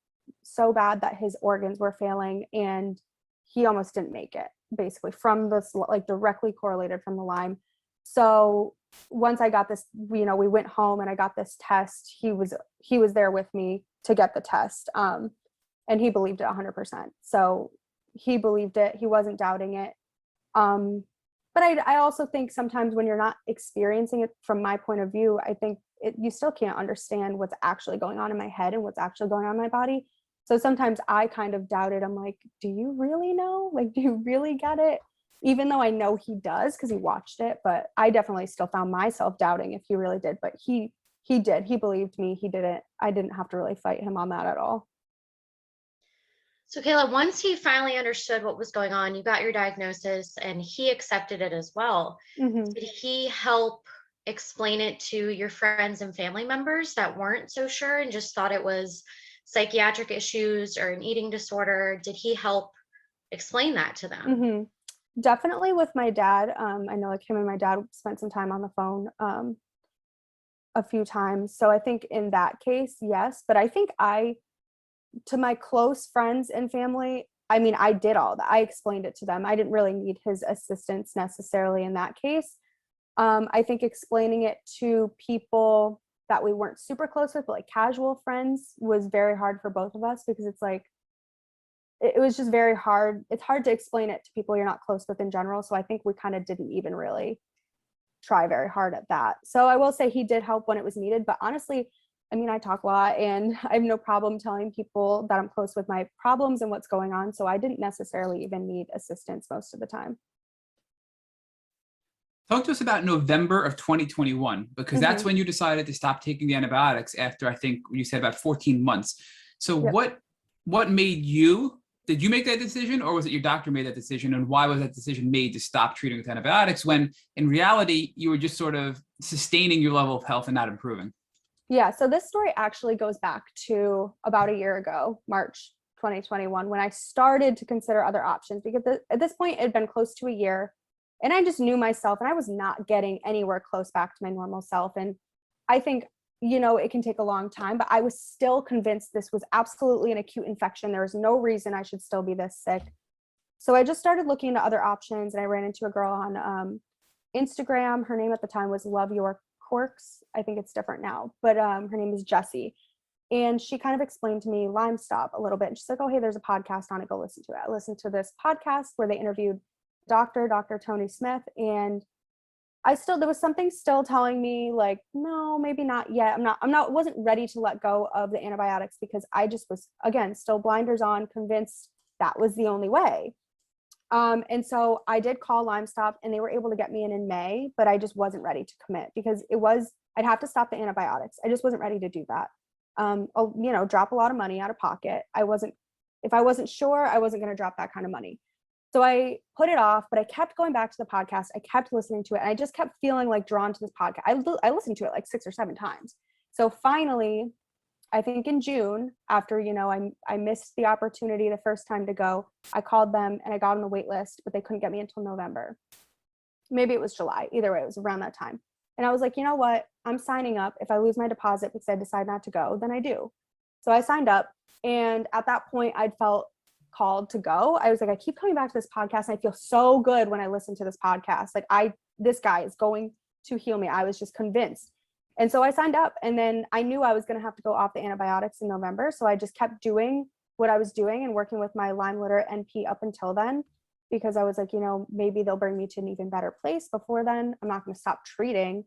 so bad that his organs were failing and he almost didn't make it, basically, from this, like directly correlated from the Lyme. So once I got this, we went home and I got this test. He was there with me to get the test. And he believed it 100%. So he believed it. He wasn't doubting it. But I also think sometimes when you're not experiencing it from my point of view, I think you still can't understand what's actually going on in my head and what's actually going on in my body. So sometimes I kind of doubted. I'm like, do you really know? Like, do you really get it? Even though I know he does because he watched it, but I definitely still found myself doubting if he really did. But he did. He believed me. He didn't. I didn't have to really fight him on that at all. So Kayla, once he finally understood what was going on, you got your diagnosis and he accepted it as well. Mm-hmm. Did he help explain it to your friends and family members that weren't so sure and just thought it was psychiatric issues or an eating disorder? Did he help explain that to them? Mm-hmm. Definitely with my dad. I know like him and my dad spent some time on the phone a few times. So I think in that case, yes. But I think to my close friends and family, I did all that. I explained it to them. I didn't really need his assistance necessarily in that case. I think explaining it to people that we weren't super close with, but like casual friends, was very hard for both of us, because it's like, it was just very hard. It's hard to explain it to people you're not close with in general. So I think we kind of didn't even really try very hard at that. So I will say he did help when it was needed, but honestly, I talk a lot and I have no problem telling people that I'm close with my problems and what's going on. So I didn't necessarily even need assistance most of the time. Talk to us about November of 2021, because that's when you decided to stop taking the antibiotics after, I think you said, about 14 months. So Yep. what made did you make that decision, or was it your doctor made that decision? And why was that decision made to stop treating with antibiotics when in reality you were just sort of sustaining your level of health and not improving? Yeah, so this story actually goes back to about a year ago, March 2021, when I started to consider other options, because at this point it had been close to a year and I just knew myself and I was not getting anywhere close back to my normal self. And I think, it can take a long time, but I was still convinced this was absolutely an acute infection. There was no reason I should still be this sick. So I just started looking into other options, and I ran into a girl on Instagram. Her name at the time was Love Your Quirks. I think it's different now, but her name is Jessie. And she kind of explained to me Lyme Stop a little bit. And she's like, oh, hey, there's a podcast on it. Go listen to it. I listened to this podcast where they interviewed Dr. Tony Smith. And there was something still telling me like, no, maybe not yet. Wasn't ready to let go of the antibiotics, because I just was, again, still blinders on, convinced that was the only way. And so I did call Lyme Stop and they were able to get me in May, but I just wasn't ready to commit, because I'd have to stop the antibiotics. I just wasn't ready to do that. Drop a lot of money out of pocket. If I wasn't sure, I wasn't going to drop that kind of money. So I put it off, but I kept going back to the podcast. I kept listening to it. And I just kept feeling like drawn to this podcast. I listened to it like 6 or 7 times. So finally, I think in June, after, I missed the opportunity the first time to go, I called them and I got on the wait list, but they couldn't get me until November. Maybe it was July. Either way, it was around that time. And I was like, you know what? I'm signing up. If I lose my deposit because I decide not to go, then I do. So I signed up. And at that point, I'd felt called to go. I was like, I keep coming back to this podcast and I feel so good when I listen to this podcast. Like this guy is going to heal me. I was just convinced. And so I signed up, and then I knew I was going to have to go off the antibiotics in November. So I just kept doing what I was doing and working with my Lyme literate NP up until then, because I was like, maybe they'll bring me to an even better place before then. I'm not going to stop treating.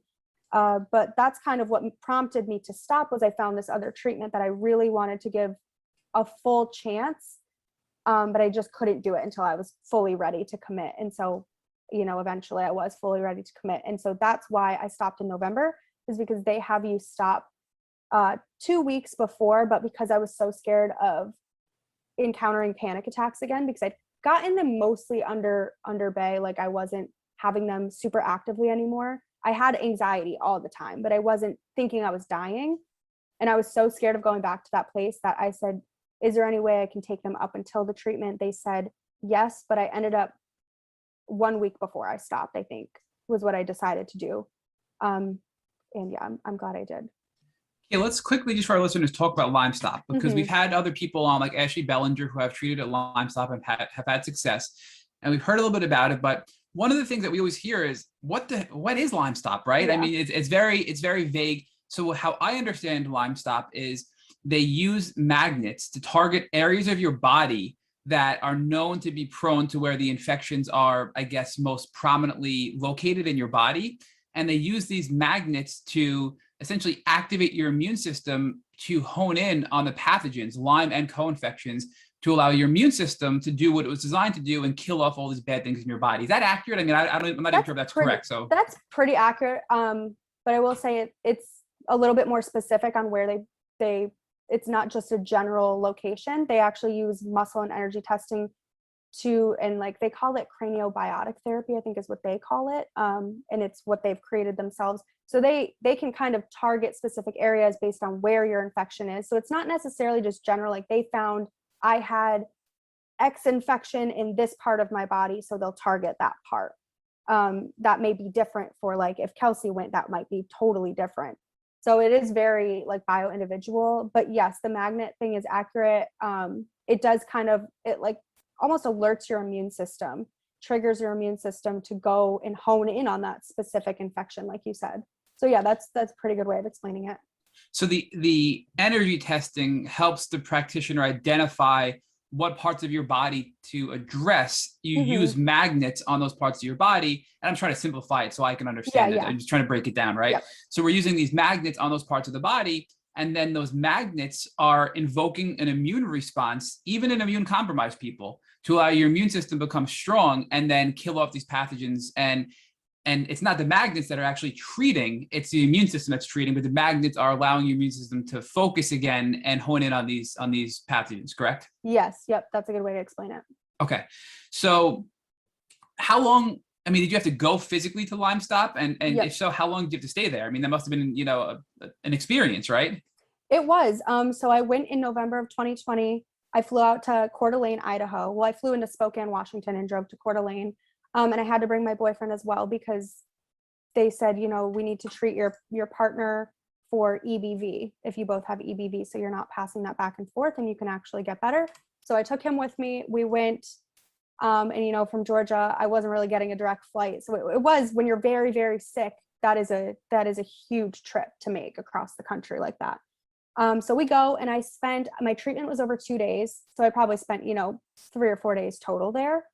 But that's kind of what prompted me to stop. Was I found this other treatment that I really wanted to give a full chance. But I just couldn't do it until I was fully ready to commit. And so, eventually I was fully ready to commit. And so that's why I stopped in November, is because they have you stop 2 weeks before. But because I was so scared of encountering panic attacks again, because I'd gotten them mostly under bay, like I wasn't having them super actively anymore. I had anxiety all the time, but I wasn't thinking I was dying. And I was so scared of going back to that place that I said, is there any way I can take them up until the treatment? They said yes, but I ended up 1 week before I stopped, I think, was what I decided to do. And yeah, I'm glad I did. Okay, let's quickly, just for our listeners, talk about Lyme Stop, because we've had other people on, like Ashley Bellinger, who have treated at Lyme Stop and have had success. And we've heard a little bit about it, but one of the things that we always hear is what is Lyme Stop, right? Yeah. I mean, it's very vague. So how I understand Lyme Stop is they use magnets to target areas of your body that are known to be prone to where the infections are, I guess, most prominently located in your body. And they use these magnets to essentially activate your immune system to hone in on the pathogens, Lyme and co-infections, to allow your immune system to do what it was designed to do and kill off all these bad things in your body. Is that accurate? I mean, I'm not even sure if that's correct. So that's pretty accurate. But I will say it's a little bit more specific on where it's not just a general location. They actually use muscle and energy testing and like they call it craniobiotic therapy, I think is what they call it. And it's what they've created themselves. So they can kind of target specific areas based on where your infection is. So it's not necessarily just general, like they found I had X infection in this part of my body, so they'll target that part. That may be different for, like, if Kelsey went, that might be totally different. So it is very like bio individual, but yes, the magnet thing is accurate. It does it like almost alerts your immune system, triggers your immune system to go and hone in on that specific infection, like you said. So yeah, that's a pretty good way of explaining it. So the energy testing helps the practitioner identify what parts of your body to address. You use magnets on those parts of your body. And I'm trying to simplify it so I can understand it. I'm just trying to break it down, right? Yep. So we're using these magnets on those parts of the body. And then those magnets are invoking an immune response, even in immune compromised people, to allow your immune system to become strong and then kill off these pathogens. And it's not the magnets that are actually treating, it's the immune system that's treating, but the magnets are allowing your immune system to focus again and hone in on these pathogens, correct? Yes. Yep. That's a good way to explain it. Okay. So how long, I mean, did you have to go physically to Lyme Stop? And if so, how long did you have to stay there? I mean, that must have been, an experience, right? It was. So I went in November of 2020. I flew out to Coeur d'Alene, Idaho. Well, I flew into Spokane, Washington and drove to Coeur d'Alene. And I had to bring my boyfriend as well, because they said, we need to treat your partner for EBV if you both have EBV. So you're not passing that back and forth and you can actually get better. So I took him with me. We went, and from Georgia, I wasn't really getting a direct flight. So it was, when you're very, very sick, that is a huge trip to make across the country like that. So we go, and my treatment was over 2 days. So I probably spent, 3 or 4 days total there.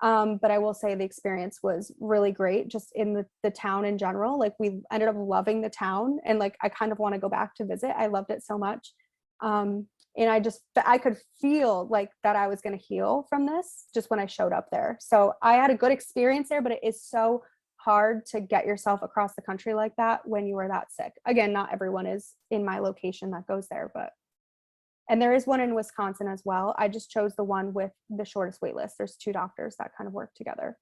But I will say the experience was really great, just in the town in general. Like, we ended up loving the town, and like, I kind of want to go back to visit. I loved it so much. And I could feel like that I was going to heal from this just when I showed up there. So I had a good experience there, but it is so hard to get yourself across the country like that when you are that sick. Again, not everyone is in my location that goes there, and there is one in Wisconsin as well. I just chose the one with the shortest wait list. There's 2 doctors that kind of work together.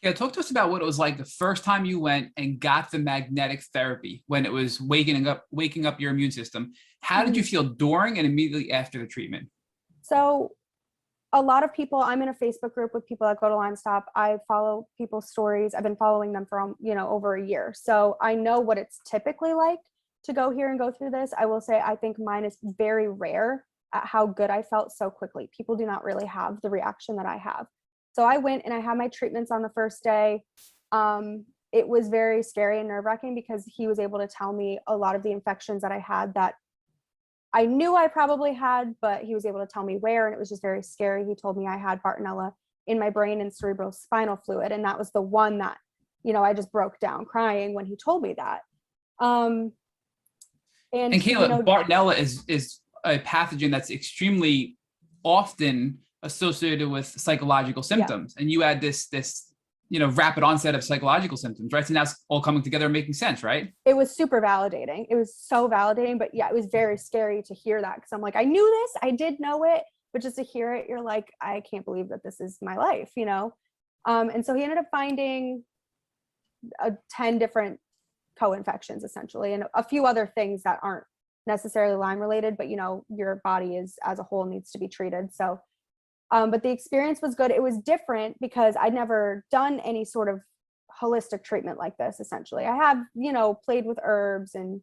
Yeah, talk to us about what it was like the first time you went and got the magnetic therapy, when it was waking up your immune system. How did you feel during and immediately after the treatment? So a lot of people, I'm in a Facebook group with people that go to Lyme Stop. I follow people's stories. I've been following them for, over a year. So I know what it's typically like to go here and go through this. I will say, I think mine is very rare. at how good I felt so quickly. People do not really have the reaction that I have. So I went and I had my treatments on the first day. It was very scary and nerve-wracking because he was able to tell me a lot of the infections that I had that I knew I probably had, but he was able to tell me where, and it was just very scary. He told me I had Bartonella in my brain and cerebral spinal fluid, and that was the one that, you know, I just broke down crying when he told me that. And Kayla, you know, Bartonella is a pathogen that's extremely often associated with psychological symptoms, and you had this rapid onset of psychological symptoms, right? So now it's all coming together and making sense, right? it was super validating. It was so validating, but yeah, it was very scary to hear that, because I'm like, I knew this, I did know it, but just to hear it, you're like, I can't believe that this is my life, you know? And so he ended up finding 10 different co-infections essentially, and a few other things that aren't necessarily Lyme related, but you know, your body is as a whole needs to be treated. So but the experience was good. It was different because I'd never done any sort of holistic treatment like this. Essentially, I have, you know, played with herbs and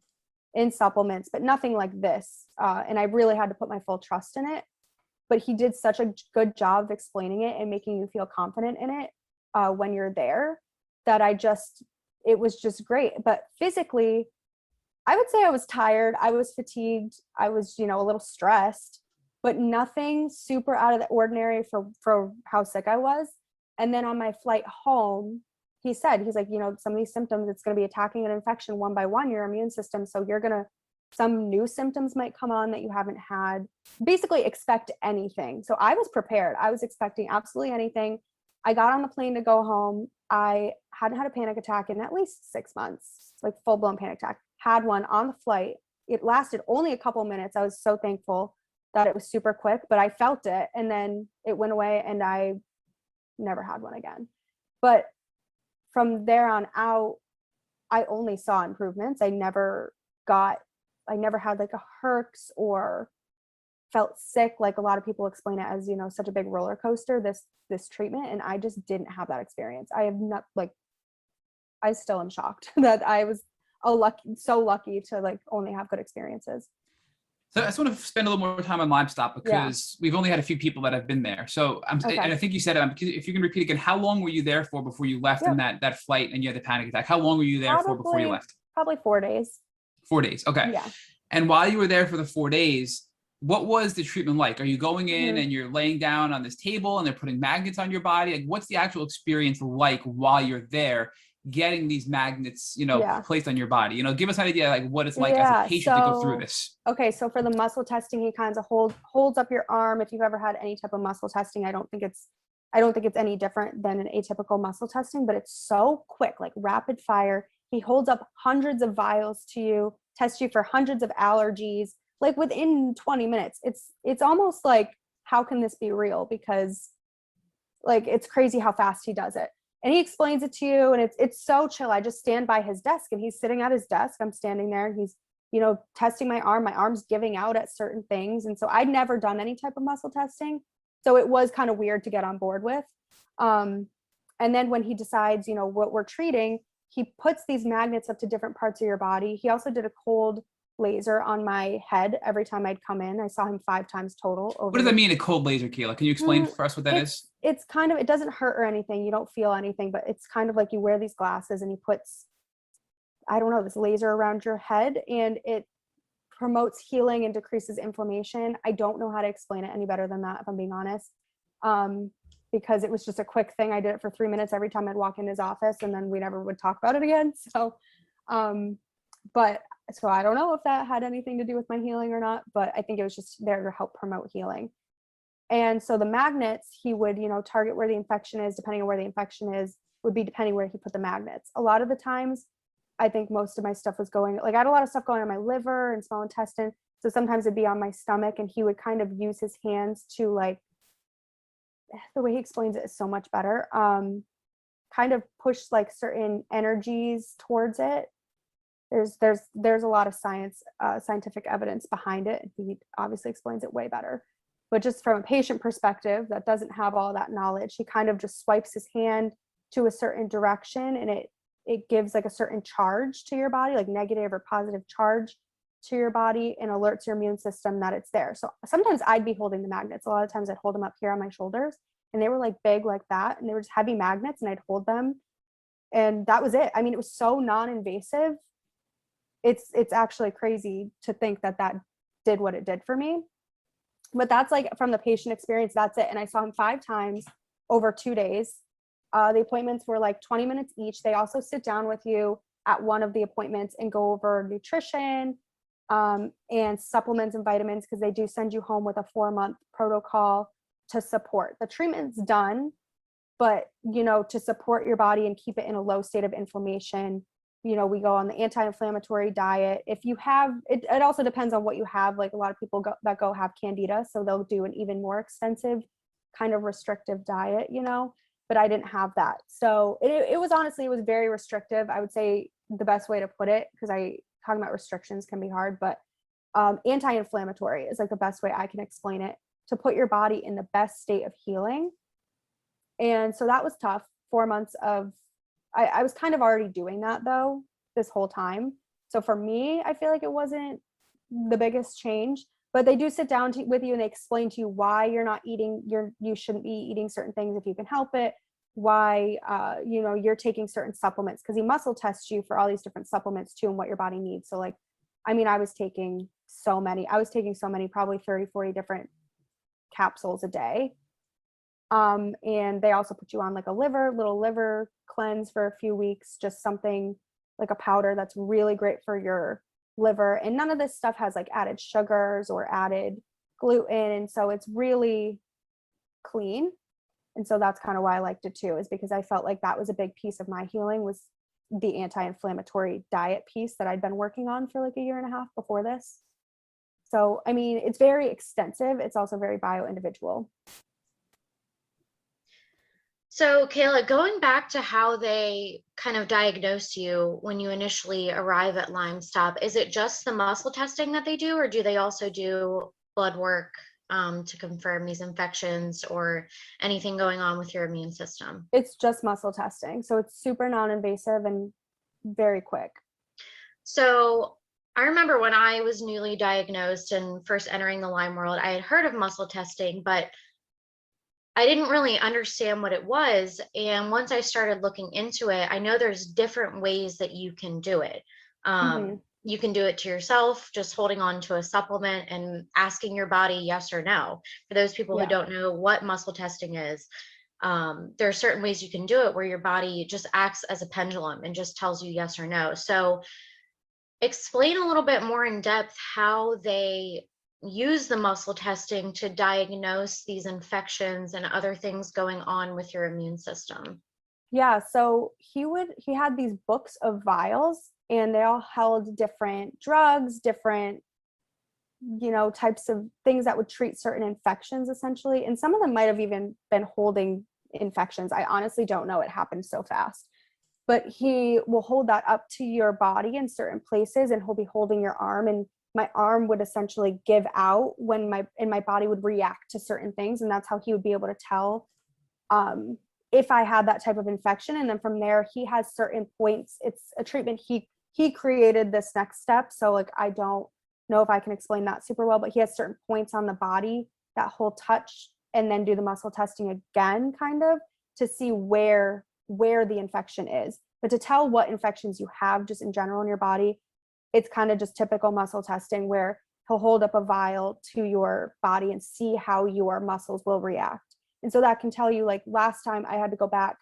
in supplements, but nothing like this. And I really had to put my full trust in it. But he did such a good job of explaining it and making you feel confident in it when you're there, that it was just great. But physically, I would say I was tired. I was fatigued. I was, you know, a little stressed, but nothing super out of the ordinary for how sick I was. And then on my flight home, he's like, you know, some of these symptoms, it's going to be attacking an infection one by one, your immune system. So some new symptoms might come on that you haven't had. Basically expect anything. So I was prepared. I was expecting absolutely anything. I got on the plane to go home. I hadn't had a panic attack in at least 6 months, like full blown panic attack. Had one on the flight. It lasted only a couple minutes. I was so thankful that it was super quick, but I felt it and then it went away and I never had one again. But from there on out, I only saw improvements. I never had like a herx or felt sick. Like a lot of people explain it as, you know, such a big roller coaster, this treatment. And I just didn't have that experience. I still am shocked that I was so lucky to like only have good experiences. So I just want to spend a little more time on Lyme Stop because we've only had a few people that have been there. So and I think you said, if you can repeat again, how long were you there for before you left in that flight and you had the panic attack? How long were you there for before you left? Probably 4 days. 4 days. Okay. Yeah. And while you were there for the 4 days, what was the treatment like? Are you going in and you're laying down on this table and they're putting magnets on your body? Like, what's the actual experience like while you're there getting these magnets, you know, placed on your body? You know, give us an idea like what it's like as a patient to go through this. Okay, so for the muscle testing, he kind of holds up your arm. If you've ever had any type of muscle testing, I don't think it's any different than an atypical muscle testing, but it's so quick, like rapid fire. He holds up hundreds of vials to you, tests you for hundreds of allergies, like within 20 minutes. It's almost like, how can this be real? Because like, it's crazy how fast he does it. And he explains it to you, and it's so chill. I just stand by his desk and he's sitting at his desk. I'm standing there and he's, you know, testing my arm. My arm's giving out at certain things. And so I'd never done any type of muscle testing. So it was kind of weird to get on board with. And then when he decides, you know, what we're treating, he puts these magnets up to different parts of your body. He also did a cold laser on my head every time I'd come in. I saw him 5 times total. What does that mean, a cold laser, Kayla? Can you explain for us what that is? It's kind of, it doesn't hurt or anything. You don't feel anything, but it's kind of like you wear these glasses and he puts, I don't know, this laser around your head and it promotes healing and decreases inflammation. I don't know how to explain it any better than that, if I'm being honest. Because it was just a quick thing. I did it for 3 minutes every time I'd walk in his office and then we never would talk about it again. So, so I don't know if that had anything to do with my healing or not, but I think it was just there to help promote healing. And so the magnets, he would, you know, target where the infection is, depending on where the infection is, would be depending where he put the magnets. A lot of the times, I think most of my stuff was going, like I had a lot of stuff going on my liver and small intestine. So sometimes it'd be on my stomach and he would kind of use his hands to like, the way he explains it is so much better. Kind of push like certain energies towards it. There's a lot of scientific evidence behind it. He obviously explains it way better. But just from a patient perspective that doesn't have all that knowledge, he kind of just swipes his hand to a certain direction and it gives like a certain charge to your body, like negative or positive charge. to your body and alerts your immune system that it's there. So sometimes I'd be holding the magnets. A lot of times I'd hold them up here on my shoulders, and they were like big like that, and they were just heavy magnets, and I'd hold them, and that was it. I mean, it was so non-invasive. It's actually crazy to think that that did what it did for me. But that's like from the patient experience, that's it. And I saw him 5 times over 2 days. The appointments were like 20 minutes each. They also sit down with you at one of the appointments and go over nutrition and supplements and vitamins, because they do send you home with a 4-month protocol to support. The treatment's done, but, you know, to support your body and keep it in a low state of inflammation, you know, we go on the anti-inflammatory diet. If you have, it also depends on what you have. Like a lot of people go have candida, so they'll do an even more extensive kind of restrictive diet, you know, but I didn't have that. So it was honestly, it was very restrictive. I would say the best way to put it, because talking about restrictions can be hard, but anti-inflammatory is like the best way I can explain it, to put your body in the best state of healing. And so that was tough. 4 months of, I was kind of already doing that though, this whole time. So for me, I feel like it wasn't the biggest change, but they do sit down with you and they explain to you why you're not eating, you shouldn't be eating certain things if you can help it, why, you know, you're taking certain supplements, because he muscle tests you for all these different supplements too and what your body needs. So like, I mean, I was taking so many, probably 30, 40 different capsules a day. And they also put you on like a little liver cleanse for a few weeks, just something like a powder that's really great for your liver. And none of this stuff has like added sugars or added gluten. And so it's really clean. And so that's kind of why I liked it too, is because I felt like that was a big piece of my healing, was the anti-inflammatory diet piece that I'd been working on for like a year and a half before this. So, I mean, it's very extensive. It's also very bio-individual. So, Kayla, going back to how they kind of diagnose you when you initially arrive at Lyme Stop, is it just the muscle testing that they do, or do they also do blood work to confirm these infections or anything going on with your immune system? It's just muscle testing. So it's super non-invasive and very quick. So I remember when I was newly diagnosed and first entering the Lyme world, I had heard of muscle testing, but I didn't really understand what it was. And once I started looking into it, I know there's different ways that you can do it. You can do it to yourself, just holding on to a supplement and asking your body yes or no. For those people who don't know what muscle testing is, there are certain ways you can do it where your body just acts as a pendulum and just tells you yes or no. So explain a little bit more in depth how they use the muscle testing to diagnose these infections and other things going on with your immune system. Yeah, so he had these books of vials, and they all held different drugs, different, you know, types of things that would treat certain infections essentially. And some of them might have even been holding infections. I honestly don't know. It happened so fast. But he will hold that up to your body in certain places, and he'll be holding your arm, and my arm would essentially give out when my body would react to certain things. And that's how he would be able to tell if I had that type of infection. And then from there, he has certain points. It's a treatment. He created this next step. So like, I don't know if I can explain that super well, but he has certain points on the body that he'll touch and then do the muscle testing again, kind of to see where the infection is. But to tell what infections you have just in general in your body, it's kind of just typical muscle testing, where he'll hold up a vial to your body and see how your muscles will react. And so that can tell you, like last time I had to go back,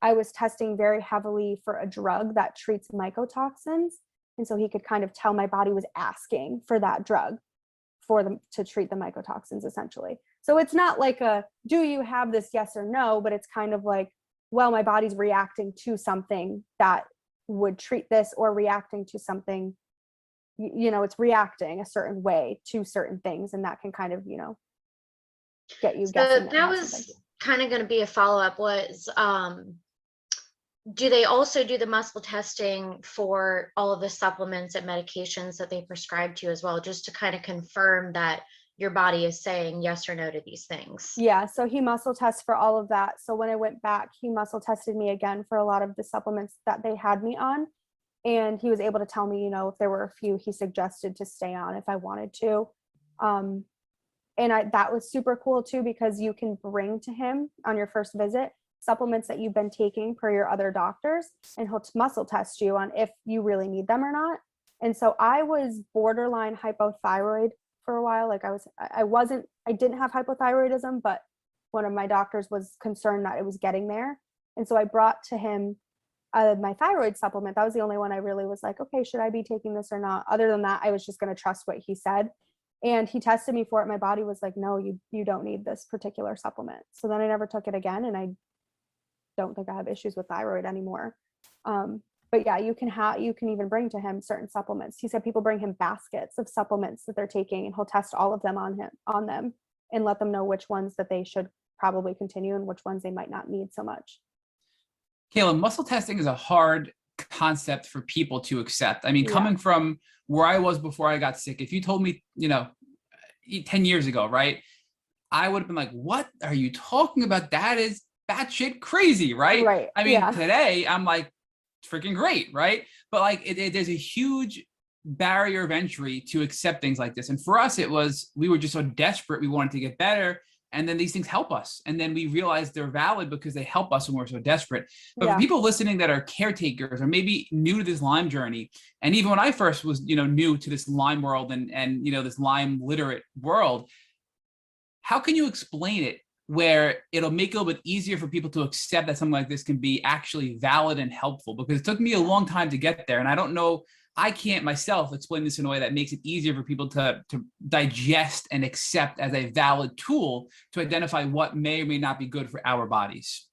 I was testing very heavily for a drug that treats mycotoxins. And so he could kind of tell my body was asking for that drug for them to treat the mycotoxins essentially. So it's not like do you have this, yes or no, but it's kind of like, well, my body's reacting to something that would treat this, or reacting to something, you know, it's reacting a certain way to certain things, and that can kind of, you know, get you guessing. That was kind of going to be a follow-up, was do they also do the muscle testing for all of the supplements and medications that they prescribe to you as well, just to kind of confirm that your body is saying yes or no to these things? Yeah, so he muscle tests for all of that. So when I went back, he muscle tested me again for a lot of the supplements that they had me on. And he was able to tell me, you know, if there were a few he suggested to stay on if I wanted to. And that was super cool too, because you can bring to him on your first visit supplements that you've been taking per your other doctors, and he'll muscle test you on if you really need them or not. And so I was borderline hypothyroid for a while. Like I didn't have hypothyroidism, but one of my doctors was concerned that it was getting there. And so I brought to him my thyroid supplement. That was the only one I really was like, okay, should I be taking this or not? Other than that, I was just going to trust what he said. And he tested me for it. My body was like, no, you don't need this particular supplement. So then I never took it again. And I don't think I have issues with thyroid anymore. But yeah, you can even bring to him certain supplements. He said people bring him baskets of supplements that they're taking, and he'll test all of them on them and let them know which ones that they should probably continue and which ones they might not need so much. Kayla, muscle testing is a hard concept for people to accept. I mean, coming from where I was before I got sick, if you told me, 10 years ago, right, I would have been like, what are you talking about? That is batshit crazy, right? Right. I mean, today I'm like, freaking great, right? But like, there's a huge barrier of entry to accept things like this. And for us, we were just so desperate. We wanted to get better. And then these things help us. And then we realize they're valid because they help us when we're so desperate. But for people listening that are caretakers or maybe new to this Lyme journey, and even when I first was, new to this Lyme world and this Lyme literate world, how can you explain it where it'll make it a little bit easier for people to accept that something like this can be actually valid and helpful? Because it took me a long time to get there. And I don't know, I can't myself explain this in a way that makes it easier for people to digest and accept as a valid tool to identify what may or may not be good for our bodies.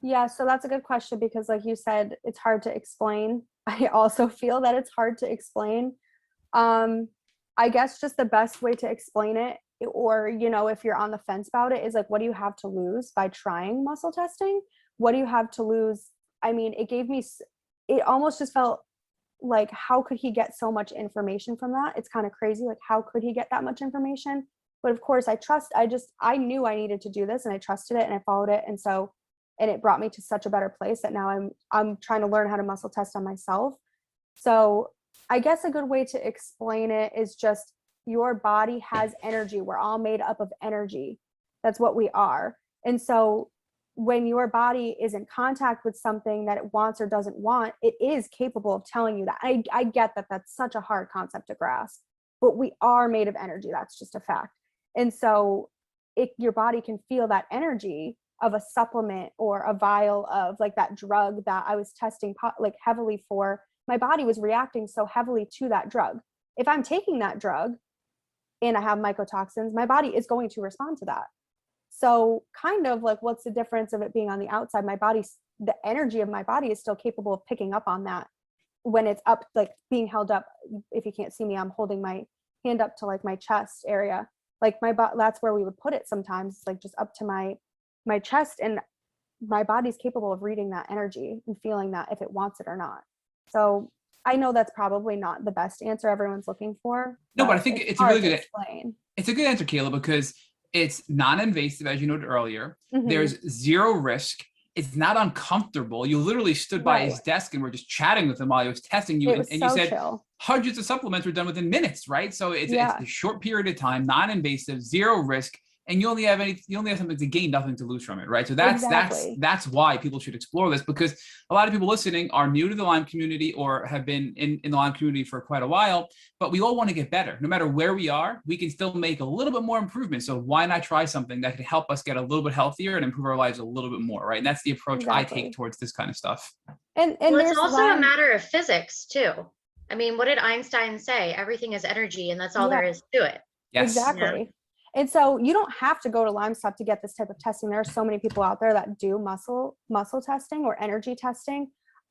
Yeah, so that's a good question, because like you said, it's hard to explain. I also feel that it's hard to explain. I guess just the best way to explain it, or, if you're on the fence about it, is like, what do you have to lose by trying muscle testing? What do you have to lose? I mean, it almost just felt like, how could he get so much information from that? It's kind of crazy. Like, how could he get that much information? But of course, I knew I needed to do this, and I trusted it and I followed it. And it brought me to such a better place that now I'm trying to learn how to muscle test on myself. So I guess a good way to explain it is just, your body has energy. We're all made up of energy. That's what we are. And so when your body is in contact with something that it wants or doesn't want, it is capable of telling you that. I get that that's such a hard concept to grasp, but we are made of energy. That's just a fact. And so your body can feel that energy of a supplement or a vial of like that drug that I was testing like heavily for. My body was reacting so heavily to that drug. If I'm taking that drug and I have mycotoxins, my body is going to respond to that. So kind of like, what's the difference of it being on the outside? The energy of my body is still capable of picking up on that when it's up, like being held up. If you can't see me, I'm holding my hand up to like my chest area. Like that's where we would put it sometimes, like just up to my chest, and my body's capable of reading that energy and feeling that if it wants it or not. So I know that's probably not the best answer everyone's looking for. No, but I think it's a really good explain. It's a good answer, Kayla, because it's non-invasive, as you noted earlier. Mm-hmm. There's zero risk. It's not uncomfortable. You literally stood by his desk and were just chatting with him while he was testing you. And you said chill. Hundreds of supplements were done within minutes, right? So it's a short period of time, non-invasive, zero risk. And you only have something to gain, nothing to lose from it, right? So that's why people should explore this, because a lot of people listening are new to the Lyme community or have been in the Lyme community for quite a while, but we all want to get better. No matter where we are, we can still make a little bit more improvement. So why not try something that can help us get a little bit healthier and improve our lives a little bit more, right? And that's the approach I take towards this kind of stuff. And it's also a matter of physics too. I mean, what did Einstein say? Everything is energy, and that's all there is to it. Yes. Exactly. Yeah. And so you don't have to go to Lyme Stop to get this type of testing. There are so many people out there that do muscle testing or energy testing.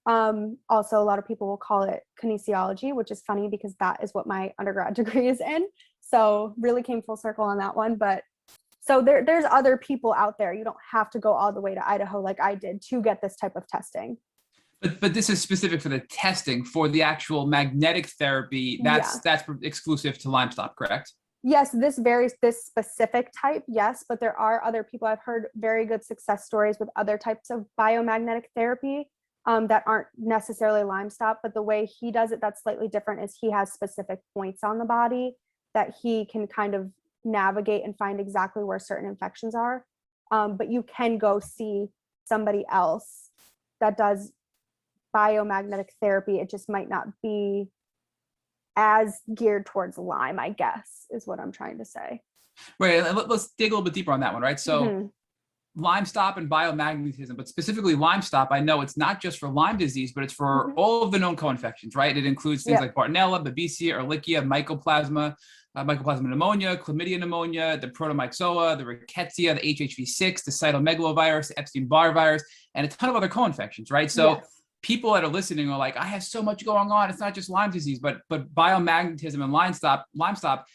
Also, a lot of people will call it kinesiology, which is funny because that is what my undergrad degree is in. So really came full circle on that one. But so there's other people out there. You don't have to go all the way to Idaho like I did to get this type of testing. But this is specific for the testing. For the actual magnetic therapy, that's exclusive to Lyme Stop, correct? Yes, this specific type, yes, but there are other people. I've heard very good success stories with other types of biomagnetic therapy that aren't necessarily Lyme stop, but the way he does it that's slightly different is he has specific points on the body that he can kind of navigate and find exactly where certain infections are. But you can go see somebody else that does biomagnetic therapy. It just might not be as geared towards Lyme, I guess, is what I'm trying to say. Right. Let's dig a little bit deeper on that one, right? So Mhm. Lyme stop and biomagnetism, but specifically Lyme stop, I know it's not just for Lyme disease, but it's for all of the known co-infections, right? It includes things like Bartonella, Babesia, Ehrlichia, Mycoplasma, Mycoplasma pneumonia, Chlamydia pneumonia, the Protomyxoa, the Rickettsia, the HHV6, the cytomegalovirus, the Epstein-Barr virus, and a ton of other co-infections, right? So people that are listening are like, I have so much going on. It's not just Lyme disease, but biomagnetism and Lyme stop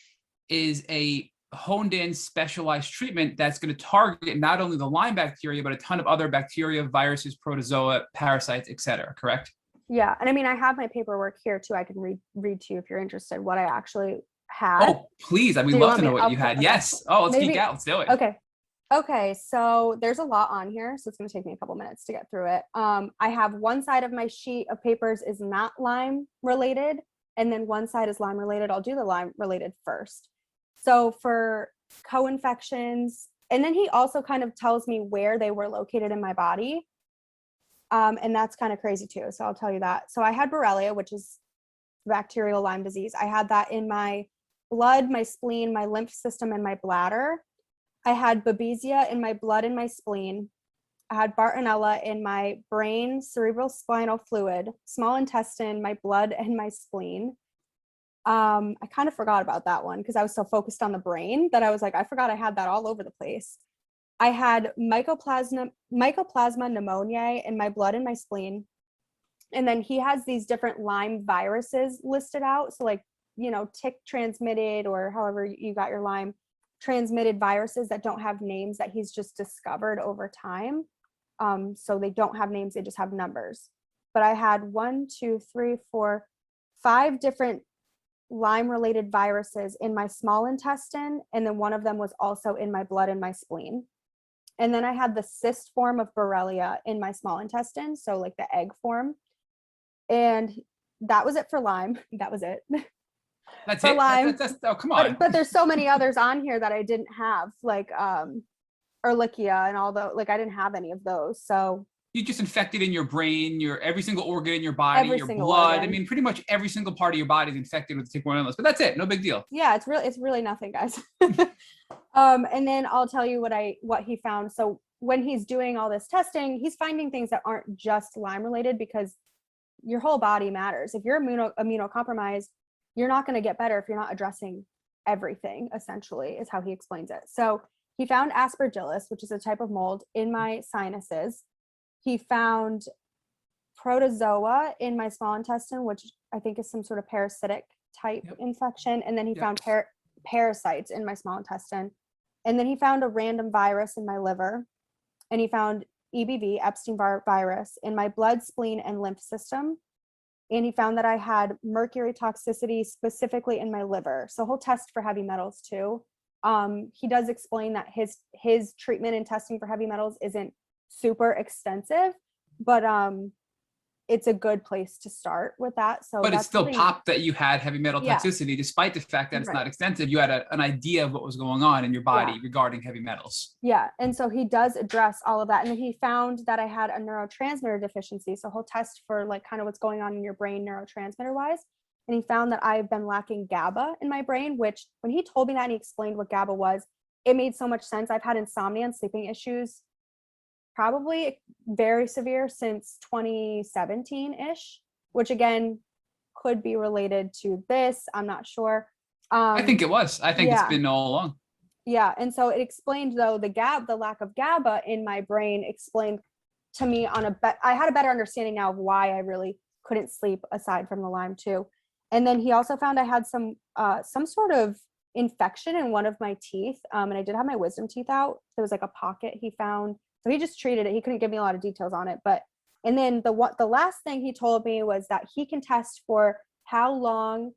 is a honed in specialized treatment that's going to target not only the Lyme bacteria, but a ton of other bacteria, viruses, protozoa, parasites, etc. Correct? Yeah. And I mean, I have my paperwork here too. I can read to you if you're interested what I actually had. Oh, please. We'd love to know what you had. Yes. Oh, let's geek out. Let's do it. Okay. So there's a lot on here. So it's going to take me a couple minutes to get through it. I have one side of my sheet of papers is not Lyme related, and then one side is Lyme related. I'll do the Lyme related first. So for co-infections, and then he also kind of tells me where they were located in my body. And that's kind of crazy too. So I'll tell you that. So I had Borrelia, which is bacterial Lyme disease. I had that in my blood, my spleen, my lymph system, and my bladder. I had Babesia in my blood and my spleen. I had Bartonella in my brain, cerebral spinal fluid, small intestine, my blood, and my spleen. I kind of forgot about that one because I was so focused on the brain that I was like, I forgot I had that all over the place. I had Mycoplasma pneumoniae in my blood and my spleen. And then he has these different Lyme viruses listed out. So like, tick transmitted, or however you got your Lyme, transmitted viruses that don't have names that he's just discovered over time. So they don't have names, they just have numbers. But I had 5 different Lyme related viruses in my small intestine, and then one of them was also in my blood and my spleen. And then I had the cyst form of Borrelia in my small intestine, so like the egg form. And that was it for Lyme. That was it. That's for it. Lyme. Oh, come on. But there's so many others on here that I didn't have, like Ehrlichia and all the, like I didn't have any of those. So you just infected in your brain, every single organ in your body, your blood. Organ. I mean, pretty much every single part of your body is infected with the tick-borne illness, but that's it. No big deal. Yeah, it's really nothing, guys. And then I'll tell you what he found. So when he's doing all this testing, he's finding things that aren't just Lyme related, because your whole body matters. If you're immunocompromised, you're not going to get better if you're not addressing everything, essentially, is how he explains it. So he found Aspergillus, which is a type of mold, in my sinuses. He found protozoa in my small intestine, which I think is some sort of parasitic type infection. And then he found parasites in my small intestine. And then he found a random virus in my liver. And he found EBV, Epstein-Barr virus, in my blood, spleen, and lymph system. And he found that I had mercury toxicity specifically in my liver. So he'll test for heavy metals too. He does explain that his treatment and testing for heavy metals isn't super extensive, but it's a good place to start with that. So but it still popped that you had heavy metal toxicity, despite the fact that it's not extensive. You had an idea of what was going on in your body regarding heavy metals. Yeah. And so he does address all of that. And then he found that I had a neurotransmitter deficiency. So he'll test for like kind of what's going on in your brain neurotransmitter wise. And he found that I've been lacking GABA in my brain, which when he told me that and he explained what GABA was, it made so much sense. I've had insomnia and sleeping issues, probably very severe, since 2017-ish, which again could be related to this. I'm not sure. I think it was. I think it's been all along. Yeah. And so it explained, though, the lack of GABA in my brain explained to me I had a better understanding now of why I really couldn't sleep, aside from the Lyme too. And then he also found I had some sort of infection in one of my teeth. And I did have my wisdom teeth out. There was like a pocket he found. So he just treated it. He couldn't give me a lot of details on it. And then the last thing he told me was that he can test for how long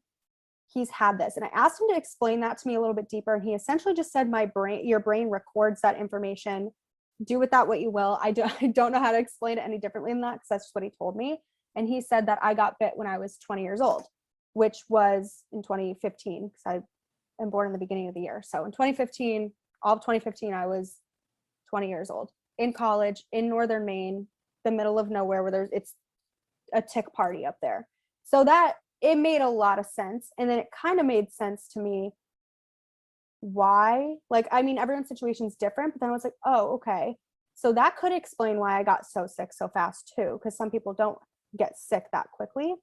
he's had this. And I asked him to explain that to me a little bit deeper. And he essentially just said, your brain records that information do with that what you will. I don't know how to explain it any differently than that, because that's just what he told me. And he said that I got bit when I was 20 years old, which was in 2015, because I am born in the beginning of the year. So in 2015, all of 2015, I was 20 years old in college in northern Maine, the middle of nowhere, where it's a tick party up there. So that it made a lot of sense. And then it kind of made sense to me why, like, I mean, everyone's situation is different, but then I was like, oh, okay. So that could explain why I got so sick so fast too, because some people don't get sick that quickly,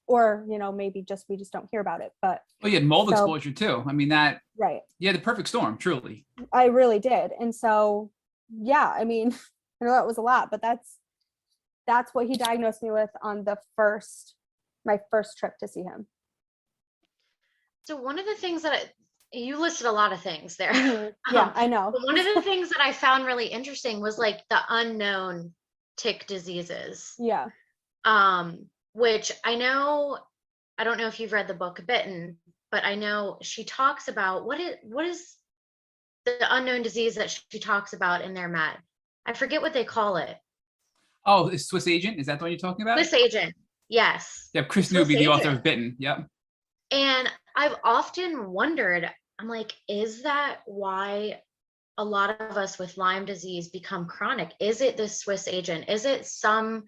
or, you know, maybe just, we just don't hear about it. But Oh, you had mold exposure too. I mean, that, right. yeah, the perfect storm, truly. I really did. And so, yeah, I mean, I know that was a lot, but that's what he diagnosed me with on my first trip to see him. So one of the things that you listed a lot of things there. Yeah, I know. But one of the things that I found really interesting was like the unknown tick diseases. Yeah. Which I don't know if you've read the book Bitten, but I know she talks about what is the unknown disease that she talks about in there, Matt. I forget what they call it. Oh, is Swiss Agent? Is that the one you're talking about? Swiss Agent. Yes. Yeah, Chris Swiss Newby, the author Agent. of Bitten. Yep. And I've often wondered, I'm like, is that why a lot of us with Lyme disease become chronic? Is it the Swiss Agent? Is it some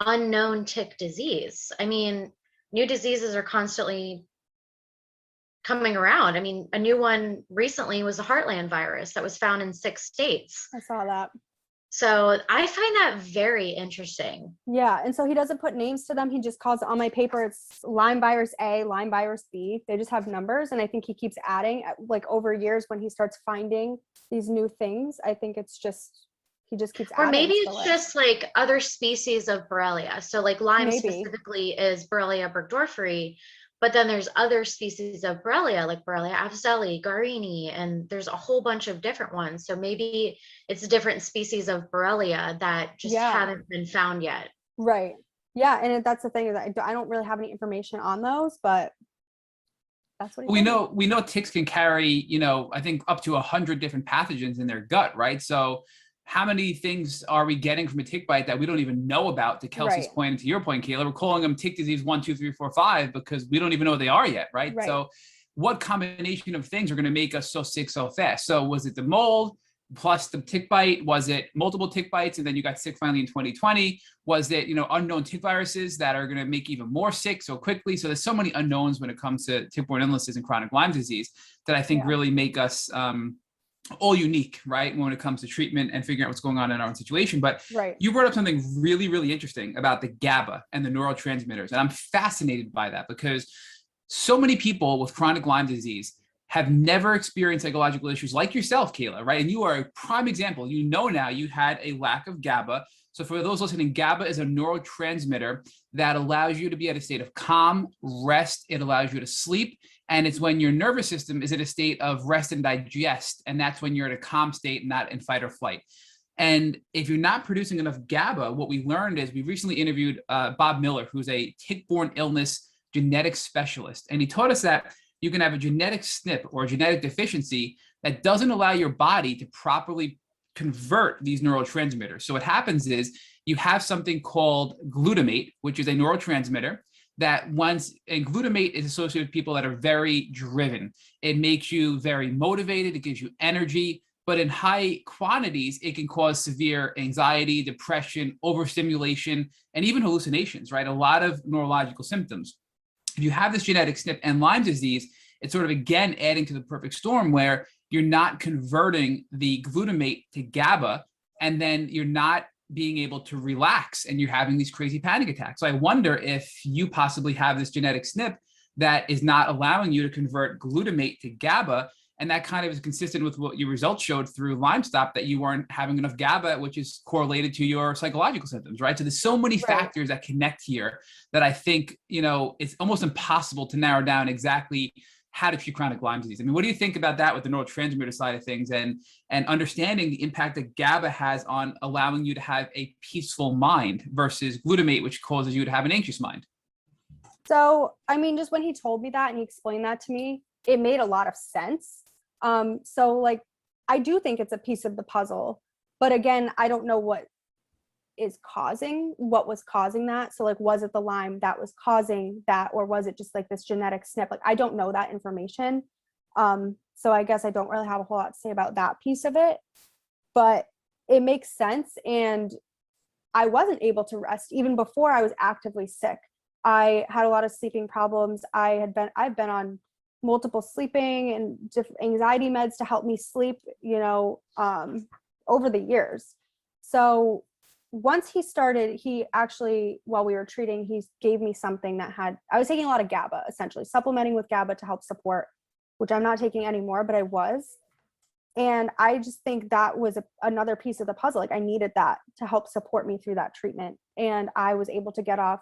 unknown tick disease? I mean, new diseases are constantly coming around. I mean, a new one recently was the Heartland virus that was found in 6 states. I saw that. So I find that very interesting. Yeah. And so he doesn't put names to them. He just calls it, on my paper, it's Lyme virus A, Lyme virus B. They just have numbers. And I think he keeps adding, like, over years when he starts finding these new things. I think it's just, he just keeps adding. Or maybe it's just like other species of Borrelia. So like Lyme specifically is Borrelia burgdorferi, but then there's other species of Borrelia, like Borrelia afzelii, garini, and there's a whole bunch of different ones. So maybe it's different species of Borrelia that just haven't been found yet. Right. Yeah. And that's the thing, is I don't really have any information on those, but that's what we know ticks can carry, you know, I think up to 100 different pathogens in their gut, right? So how many things are we getting from a tick bite that we don't even know about? To Kelsey's point, and to your point, Kayla, we're calling them tick disease 1, 2, 3, 4, 5 because we don't even know what they are yet, right? So what combination of things are going to make us so sick so fast? So was it the mold plus the tick bite? Was it multiple tick bites and then you got sick finally in 2020? Was it, you know, unknown tick viruses that are going to make you even more sick so quickly? So there's so many unknowns when it comes to tick-borne illnesses and chronic Lyme disease that I think really make us all unique, right, when it comes to treatment and figuring out what's going on in our own situation. But you brought up something really, really interesting about the GABA and the neurotransmitters. And I'm fascinated by that because so many people with chronic Lyme disease have never experienced psychological issues like yourself, Kayla, right? And you are a prime example. You know now you had a lack of GABA. So for those listening, GABA is a neurotransmitter that allows you to be at a state of calm, rest. It allows you to sleep. And it's when your nervous system is in a state of rest and digest. And that's when you're in a calm state, not in fight or flight. And if you're not producing enough GABA, what we learned is we recently interviewed Bob Miller, who's a tick-borne illness genetic specialist. And he taught us that you can have a genetic SNP or a genetic deficiency that doesn't allow your body to properly convert these neurotransmitters. So what happens is you have something called glutamate, which is a neurotransmitter that and glutamate is associated with people that are very driven. It makes you very motivated. It gives you energy, but in high quantities, it can cause severe anxiety, depression, overstimulation, and even hallucinations, right? A lot of neurological symptoms. If you have this genetic SNP and Lyme disease, it's sort of, again, adding to the perfect storm where you're not converting the glutamate to GABA, and then you're not being able to relax and you're having these crazy panic attacks. So I wonder if you possibly have this genetic SNP that is not allowing you to convert glutamate to GABA. And that kind of is consistent with what your results showed through Lyme Stop, that you weren't having enough GABA, which is correlated to your psychological symptoms, right? So there's so many factors that connect here that I think, you know, it's almost impossible to narrow down exactly how to treat chronic Lyme disease. I mean, what do you think about that with the neurotransmitter side of things and understanding the impact that GABA has on allowing you to have a peaceful mind versus glutamate, which causes you to have an anxious mind? So, I mean, just when he told me that and he explained that to me, it made a lot of sense. So like, I do think it's a piece of the puzzle But again, I don't know what was causing that. So like, was it the Lyme that was causing that, or was it just like this genetic snip? Like, I don't know that information. So I guess I don't really have a whole lot to say about that piece of it, but it makes sense. And I wasn't able to rest even before I was actively sick. I had a lot of sleeping problems. I've been on multiple sleeping and different anxiety meds to help me sleep, over the years. So once he actually, while we were treating, he gave me something I was taking a lot of GABA, essentially supplementing with GABA to help support, which I'm not taking anymore, but I was. And I just think that was another piece of the puzzle. Like, I needed that to help support me through that treatment. And I was able to get off.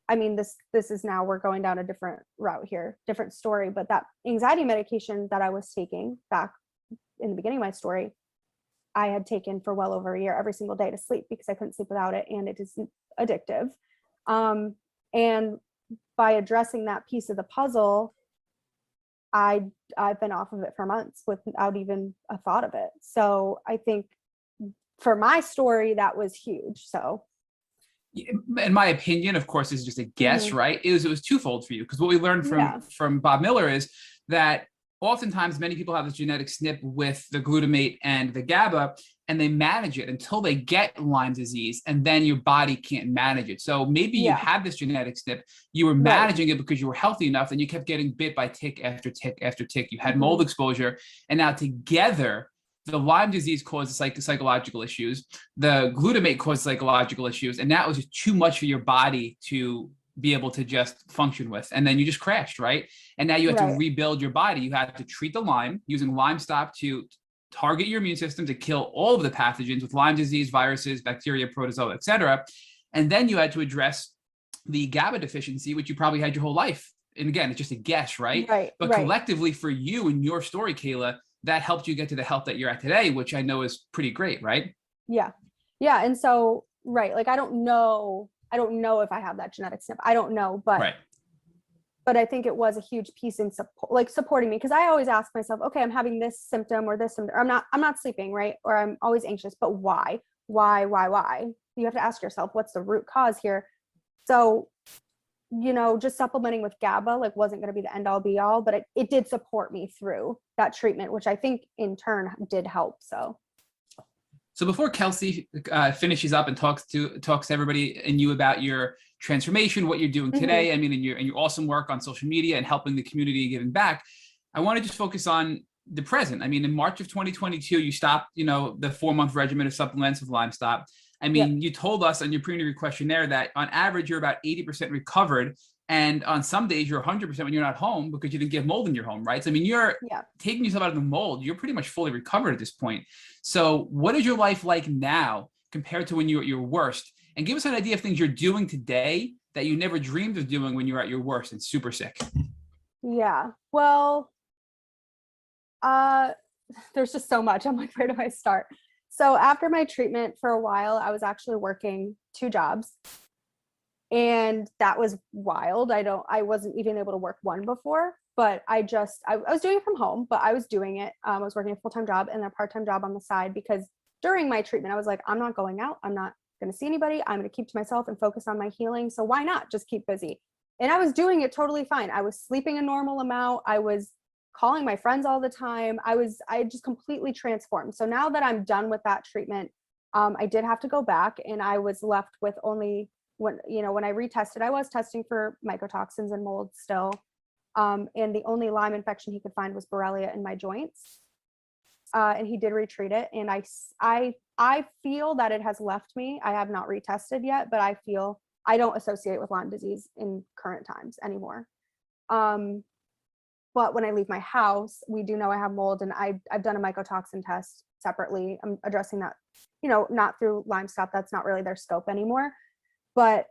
I mean, this is now, we're going down a different route here, different story, but that anxiety medication that I was taking back in the beginning of my story, I had taken for well over a year every single day to sleep because I couldn't sleep without it. And it is addictive. And by addressing that piece of the puzzle, I've been off of it for months without even a thought of it. So I think for my story, that was huge. So in my opinion, of course, this is just a guess, right? It was twofold for you, because what we learned from Bob Miller is that oftentimes many people have this genetic snip with the glutamate and the GABA, and they manage it until they get Lyme disease, and then your body can't manage it. So maybe you had this genetic snip, you were managing it because you were healthy enough, and you kept getting bit by tick after tick after tick. You had mold exposure, and now together, the Lyme disease caused psychological issues, the glutamate caused psychological issues, and that was just too much for your body to be able to just function with. And then you just crashed, right? And now you have to rebuild your body. You have to treat the Lyme using Lyme Stop to target your immune system to kill all of the pathogens with Lyme disease, viruses, bacteria, protozoa, etc. And then you had to address the GABA deficiency, which you probably had your whole life. And again, it's just a guess, right? But collectively for you and your story, Kayla, that helped you get to the health that you're at today, which I know is pretty great, right? Yeah. And so, like, I don't know if I have that genetic snip. I don't know, but I think it was a huge piece in supporting me, because I always ask myself, okay, I'm having this symptom or this symptom, or I'm not sleeping, right? Or I'm always anxious, but why? You have to ask yourself, what's the root cause here? So, just supplementing with GABA wasn't going to be the end all be all, but it did support me through that treatment, which I think in turn did help. So before Kelsey finishes up and talks to everybody and you about your transformation, what you're doing today, I mean, and your awesome work on social media and helping the community and giving back, I want to just focus on the present. I mean, in March of 2022, you stopped, the 4-month regimen of supplements with Lyme Stop. I mean, you told us on your pre-interview questionnaire that on average, you're about 80% recovered. And on some days, you're 100% when you're not home because you didn't get mold in your home, right? So, I mean, you're taking yourself out of the mold. You're pretty much fully recovered at this point. So what is your life like now compared to when you were at your worst? And give us an idea of things you're doing today that you never dreamed of doing when you were at your worst and super sick. Yeah. Well, there's just so much. I'm like, where do I start? So after my treatment for a while, I was actually working 2 jobs. And that was wild. I wasn't even able to work one before, but I was doing it from home, but I was doing it. I was working a full-time job and a part-time job on the side, because during my treatment, I was like, I'm not going out. I'm not going to see anybody. I'm going to keep to myself and focus on my healing. So why not just keep busy? And I was doing it totally fine. I was sleeping a normal amount. I was calling my friends all the time. I just completely transformed. So now that I'm done with that treatment, I did have to go back, and I was left with only when I retested, I was testing for mycotoxins and mold still. And the only Lyme infection he could find was Borrelia in my joints. And he did retreat it. And I feel that it has left me. I have not retested yet, but I feel I don't associate with Lyme disease in current times anymore. But when I leave my house, we do know I have mold, and I've done a mycotoxin test separately. I'm addressing that, not through Lyme Stop. That's not really their scope anymore. But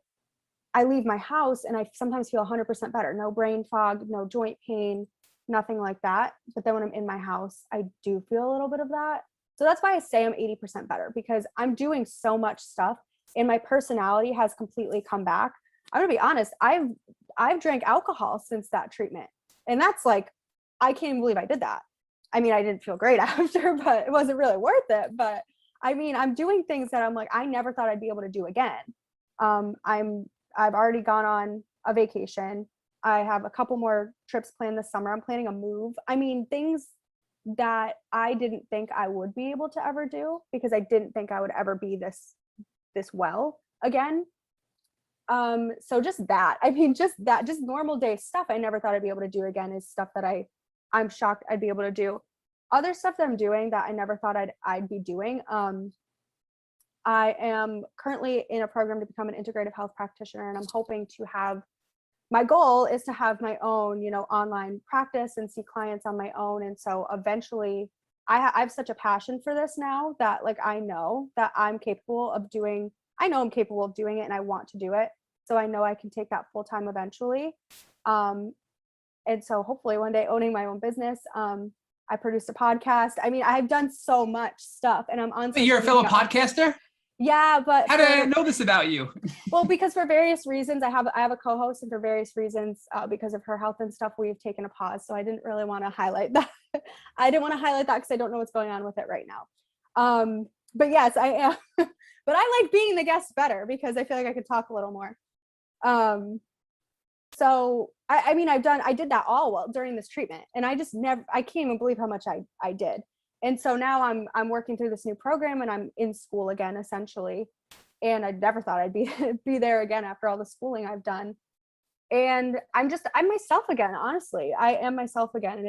I leave my house and I sometimes feel 100% better. No brain fog, no joint pain, nothing like that. But then when I'm in my house, I do feel a little bit of that. So that's why I say I'm 80% better, because I'm doing so much stuff and my personality has completely come back. I'm gonna be honest, I've drank alcohol since that treatment. And that's like, I can't even believe I did that. I mean, I didn't feel great after, but it wasn't really worth it. But I mean, I'm doing things that I'm like, I never thought I'd be able to do again. I've already gone on a vacation. I have a couple more trips planned this summer. I'm planning a move. I mean, things that I didn't think I would be able to ever do because I didn't think I would ever be this well again. So just that, I mean, just normal day stuff I never thought I'd be able to do again is stuff that I'm shocked I'd be able to do. Other stuff that I'm doing that I never thought I'd be doing. I am currently in a program to become an integrative health practitioner, and I'm hoping to have, my goal is to have my own, online practice and see clients on my own. And so eventually I have such a passion for this now that like, I know that I'm capable of doing it and I want to do it. So I know I can take that full time eventually. And so hopefully one day owning my own business, I produced a podcast. I mean, I've done so much stuff and I'm on. You're a fellow podcaster? Yeah, but how did I know this about you? Well, because for various reasons, I have a co-host, and for various reasons, because of her health and stuff, we've taken a pause. So I didn't really want to highlight that. I didn't want to highlight that because I don't know what's going on with it right now. But yes, I am. But I like being the guest better because I feel like I could talk a little more. So I mean, I did that all during this treatment, and I can't even believe how much I did. And so now I'm working through this new program and I'm in school again, essentially. And I never thought I'd be there again after all the schooling I've done. And I'm myself again, honestly. I am myself again, and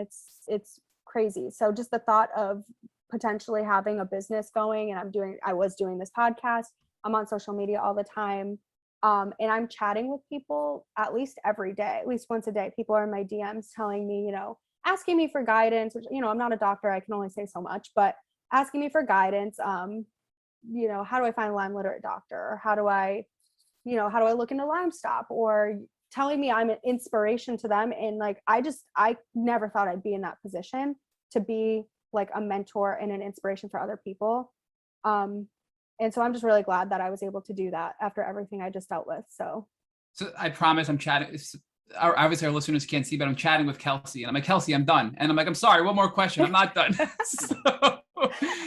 it's crazy. So just the thought of potentially having a business going, and I was doing this podcast. I'm on social media all the time. And I'm chatting with people at least every day, at least once a day. People are in my DMs telling me, asking me for guidance, which, I'm not a doctor, I can only say so much, but asking me for guidance. How do I find a Lyme literate doctor? Or how do I look into Lyme Stop? Or telling me I'm an inspiration to them. And like, I never thought I'd be in that position to be like a mentor and an inspiration for other people. And so I'm just really glad that I was able to do that after everything I just dealt with. So I promise I'm chatting. Obviously our listeners can't see, but I'm chatting with Kelsey, and I'm like, Kelsey, I'm done. And I'm like, I'm sorry, one more question. I'm not done. So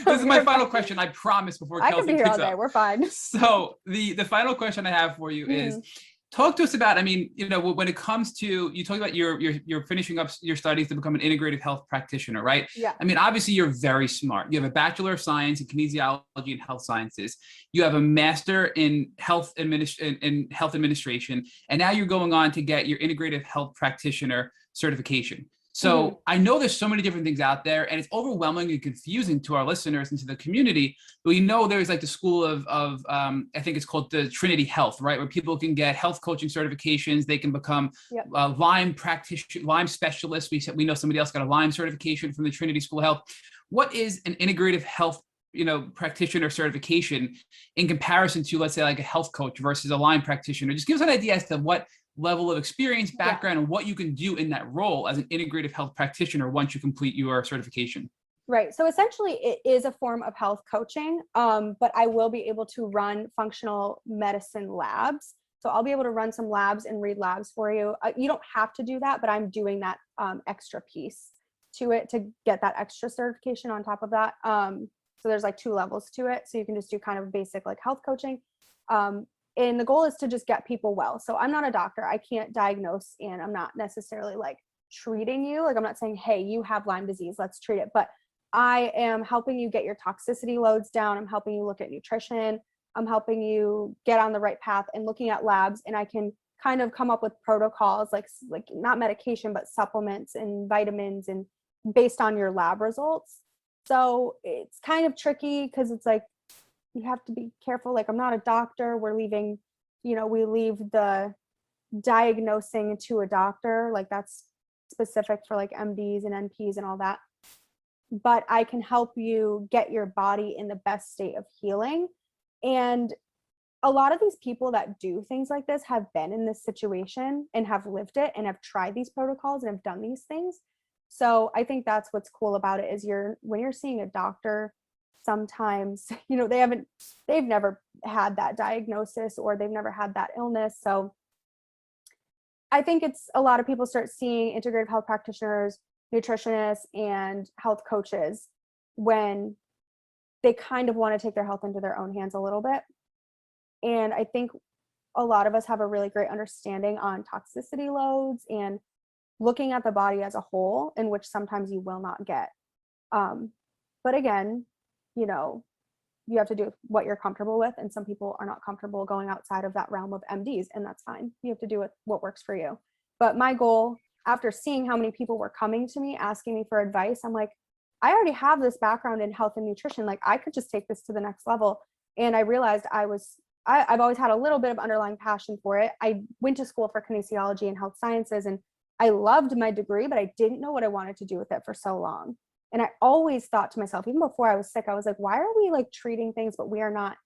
this is my final question. I promise before Kelsey can be here all day. We're fine. So the final question I have for you is, talk to us about, I mean, when it comes to, you talk about you're finishing up your studies to become an integrative health practitioner, right? Yeah. I mean, obviously you're very smart. You have a Bachelor of Science in Kinesiology and Health Sciences. You have a Master in Health Administration, and now you're going on to get your integrative health practitioner certification. So I know there's so many different things out there, and it's overwhelming and confusing to our listeners and to the community. But we know there's like the school of I think it's called the Trinity Health, right? Where people can get health coaching certifications. They can become Lyme practitioner, Lyme specialists. We know somebody else got a Lyme certification from the Trinity School of Health. What is an integrative health practitioner certification in comparison to, let's say, like a health coach versus a Lyme practitioner? Just give us an idea as to what level of experience, background, and what you can do in that role as an integrative health practitioner once you complete your certification. Right. So essentially it is a form of health coaching, but I will be able to run functional medicine labs. So I'll be able to run some labs and read labs for you. You don't have to do that, but I'm doing that extra piece to it to get that extra certification on top of that. So there's like 2 levels to it. So you can just do kind of basic like health coaching. And the goal is to just get people well. So I'm not a doctor. I can't diagnose, and I'm not necessarily like treating you. Like I'm not saying, hey, you have Lyme disease, let's treat it. But I am helping you get your toxicity loads down. I'm helping you look at nutrition. I'm helping you get on the right path and looking at labs. And I can kind of come up with protocols like not medication, but supplements and vitamins, and based on your lab results. So it's kind of tricky because it's like, you have to be careful. Like I'm not a doctor. We leave the diagnosing to a doctor. Like that's specific for like MDs and NPs and all that. But I can help you get your body in the best state of healing. And a lot of these people that do things like this have been in this situation and have lived it and have tried these protocols and have done these things. So I think that's what's cool about it is when you're seeing a doctor, sometimes, they've never had that diagnosis or they've never had that illness. So I think it's a lot of people start seeing integrative health practitioners, nutritionists, and health coaches when they kind of want to take their health into their own hands a little bit. And I think a lot of us have a really great understanding on toxicity loads and looking at the body as a whole, in which sometimes you will not get. But again, you know, you have to do what you're comfortable with. And some people are not comfortable going outside of that realm of MDs, and that's fine. You have to do what works for you. But my goal, after seeing how many people were coming to me, asking me for advice, I'm like, I already have this background in health and nutrition. Like I could just take this to the next level. And I realized I've always had a little bit of underlying passion for it. I went to school for kinesiology and health sciences, and I loved my degree, but I didn't know what I wanted to do with it for so long. And I always thought to myself, even before I was sick, I was like, why are we like treating things, but we are not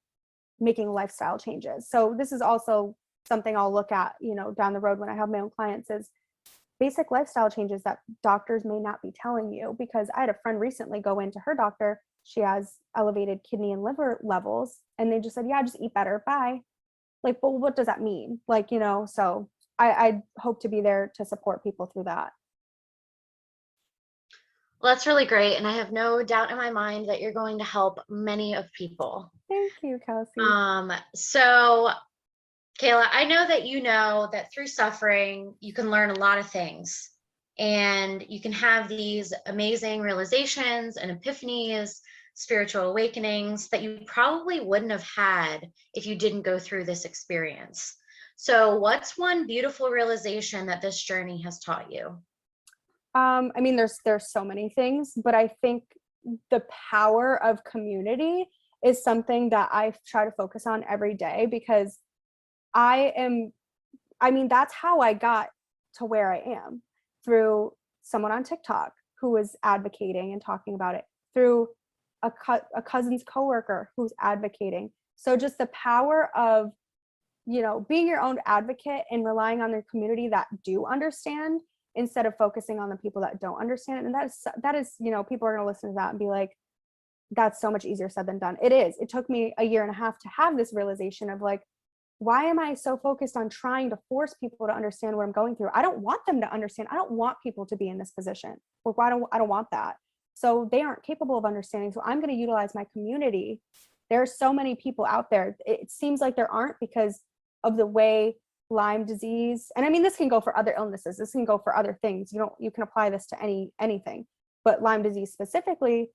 making lifestyle changes? So this is also something I'll look at, you know, down the road when I have my own clients, is basic lifestyle changes that doctors may not be telling you. Because I had a friend recently go into her doctor. She has elevated kidney and liver levels, and they just said, yeah, just eat better. Bye. Like, but what does that mean? Like, you know, so I hope to be there to support people through that. Well, that's really great. And I have no doubt in my mind that you're going to help many of people. Thank you, Kelsey. So Kayla, I know that through suffering, you can learn a lot of things, and you can have these amazing realizations and epiphanies, spiritual awakenings that you probably wouldn't have had if you didn't go through this experience. So what's one beautiful realization that this journey has taught you? I mean, there's so many things, but I think the power of community is something that I try to focus on every day, because that's how I got to where I am, through someone on TikTok who was advocating and talking about it, through a cousin's coworker who's advocating. So just the power of, you know, being your own advocate and relying on the community that do understand, instead of focusing on the people that don't understand. And that is, you know, people are going to listen to that and be like, that's so much easier said than done. It is. It took me a year and a half to have this realization of like, why am I so focused on trying to force people to understand what I'm going through? I don't want them to understand. I don't want people to be in this position. Well, I don't want that. So they aren't capable of understanding. So I'm going to utilize my community. There are so many people out there. It seems like there aren't, because of the way Lyme disease, and I mean, this can go for other illnesses. This can go for other things. You can apply this to anything, but Lyme disease specifically,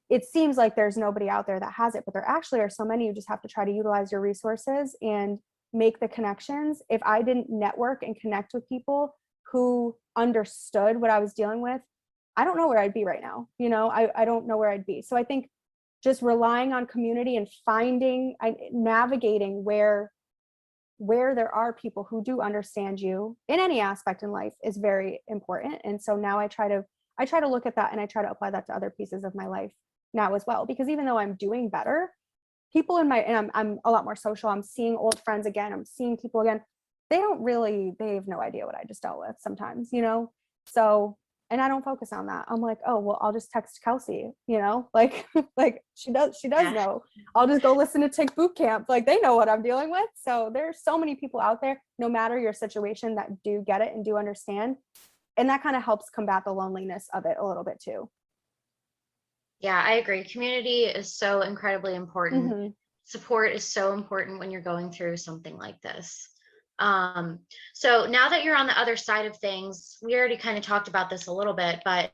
it seems like there's nobody out there that has it, but there actually are so many. You just have to try to utilize your resources and make the connections. If I didn't network and connect with people who understood what I was dealing with, I don't know where I'd be right now. You know, I don't know where I'd be. So I think just relying on community and navigating where there are people who do understand you in any aspect in life is very important. And so now I try to look at that, and I try to apply that to other pieces of my life now as well, because even though I'm doing better, people and I'm a lot more social. I'm seeing old friends again. I'm seeing people again. They have no idea what I just dealt with sometimes, you know? So, and I don't focus on that. I'm like, oh, well, I'll just text Kelsey, you know, like, like she does know. I'll just go listen to Tick Boot Camp. Like, they know what I'm dealing with. So there's so many people out there, no matter your situation, that do get it and do understand. And that kind of helps combat the loneliness of it a little bit too. Yeah, I agree. Community is so incredibly important. Mm-hmm. Support is so important when you're going through something like this. So now that you're on the other side of things, we already kind of talked about this a little bit, but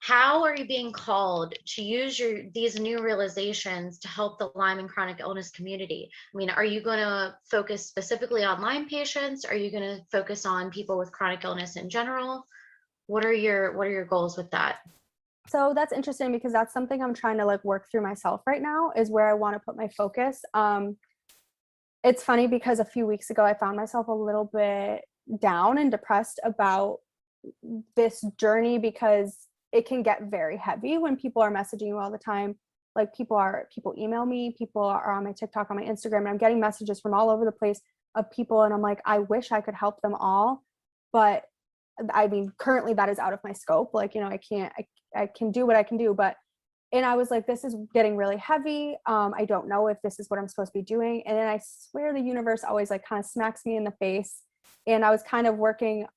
how are you being called to use these new realizations to help the Lyme and chronic illness community? I mean, are you going to focus specifically on Lyme patients? Are you going to focus on people with chronic illness in general? What are your goals with that? So that's interesting, because that's something I'm trying to like work through myself right now, is where I want to put my focus. It's funny, because a few weeks ago I found myself a little bit down and depressed about this journey, because it can get very heavy when people are messaging you all the time. Like people email me, people are on my TikTok, on my Instagram, and I'm getting messages from all over the place of people. And I'm like, I wish I could help them all. But I mean, currently that is out of my scope. Like, you know, I can do what I can do, and I was like, this is getting really heavy. I don't know if this is what I'm supposed to be doing. And then I swear the universe always like kind of smacks me in the face. And I was kind of working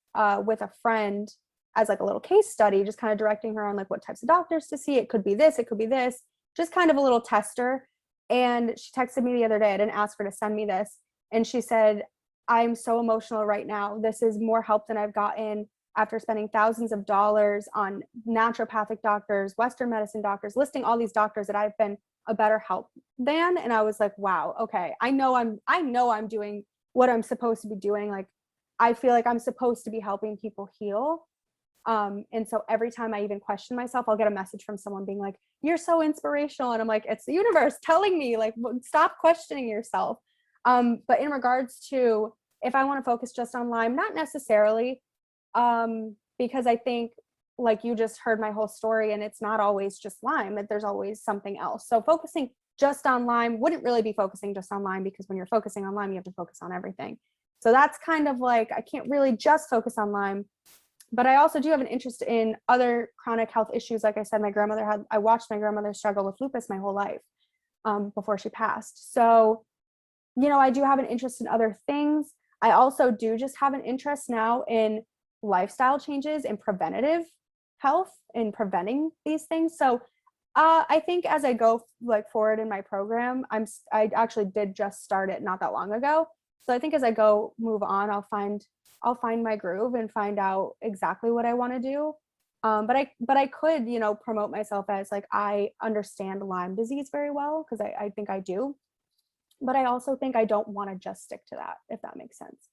with a friend as like a little case study, just kind of directing her on like what types of doctors to see. It could be this, it could be this. just kind of a little tester. And she texted me the other day. I didn't ask her to send me this. And she said, I'm so emotional right now. This is more help than I've gotten after spending thousands of dollars on naturopathic doctors, Western medicine doctors, listing all these doctors that I've been a better help than. And I was like, wow, okay. I know I'm doing what I'm supposed to be doing. Like, I feel like I'm supposed to be helping people heal. And so every time I even question myself, I'll get a message from someone being like, you're so inspirational. And I'm like, it's the universe telling me, like, stop questioning yourself. But in regards to if I want to focus just on Lyme, not necessarily, because I think, like, you just heard my whole story, and it's not always just Lyme, that there's always something else. So focusing just on Lyme wouldn't really be focusing just on Lyme, because when you're focusing on Lyme, you have to focus on everything. So that's kind of like, I can't really just focus on Lyme. But I also do have an interest in other chronic health issues. Like I said, I watched my grandmother struggle with lupus my whole life, before she passed. So, I do have an interest in other things. I also do just have an interest now in lifestyle changes and preventative health and preventing these things. So I think as I go forward in my program, I actually did just start it not that long ago. So I think as I move on, I'll find my groove and find out exactly what I want to do. But I could, promote myself as like, I understand Lyme disease very well, because I think I do. But I also think I don't want to just stick to that, if that makes sense.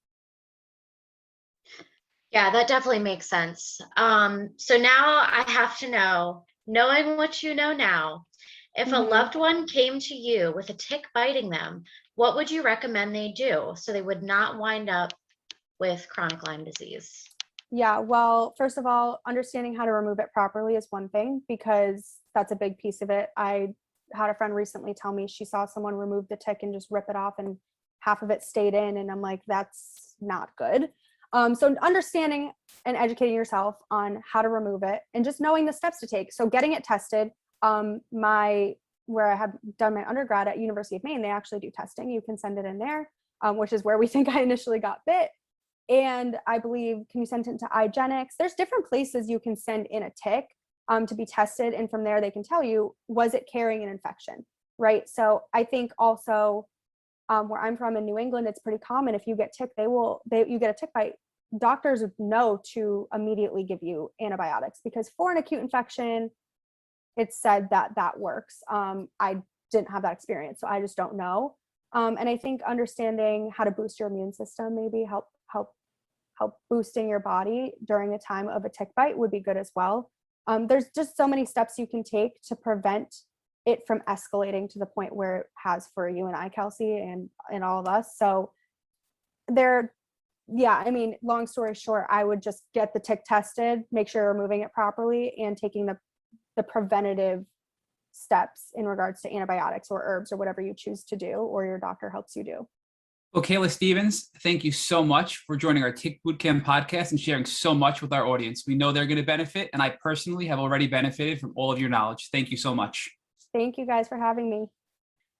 Yeah, that definitely makes sense. So now I have to know, knowing what you know now, if a loved one came to you with a tick biting them, what would you recommend they do so they would not wind up with chronic Lyme disease? Yeah, well, first of all, understanding how to remove it properly is one thing, because that's a big piece of it. I had a friend recently tell me she saw someone remove the tick and just rip it off, and half of it stayed in. And I'm like, that's not good. So understanding and educating yourself on how to remove it, and just knowing the steps to take. So getting it tested. Where I had done my undergrad at University of Maine, they actually do testing. You can send it in there, which is where we think I initially got bit. And I believe, can you send it to IGenics? There's different places you can send in a tick to be tested. And from there, they can tell you, was it carrying an infection, right? So I think also where I'm from in New England, it's pretty common. If you get tick, you get a tick bite, doctors know to immediately give you antibiotics, because for an acute infection, it's said that works. I didn't have that experience, so I just don't know. And I think understanding how to boost your immune system, maybe help boosting your body during a time of a tick bite would be good as well. There's just so many steps you can take to prevent it from escalating to the point where it has for you and I, Kelsey, and all of us. So long story short, I would just get the tick tested, make sure you're removing it properly, and taking the preventative steps in regards to antibiotics or herbs or whatever you choose to do, or your doctor helps you do. Well, Kayla Stevens, thank you so much for joining our Tick Bootcamp podcast and sharing so much with our audience. We know they're going to benefit, and I personally have already benefited from all of your knowledge. Thank you so much. Thank you guys for having me.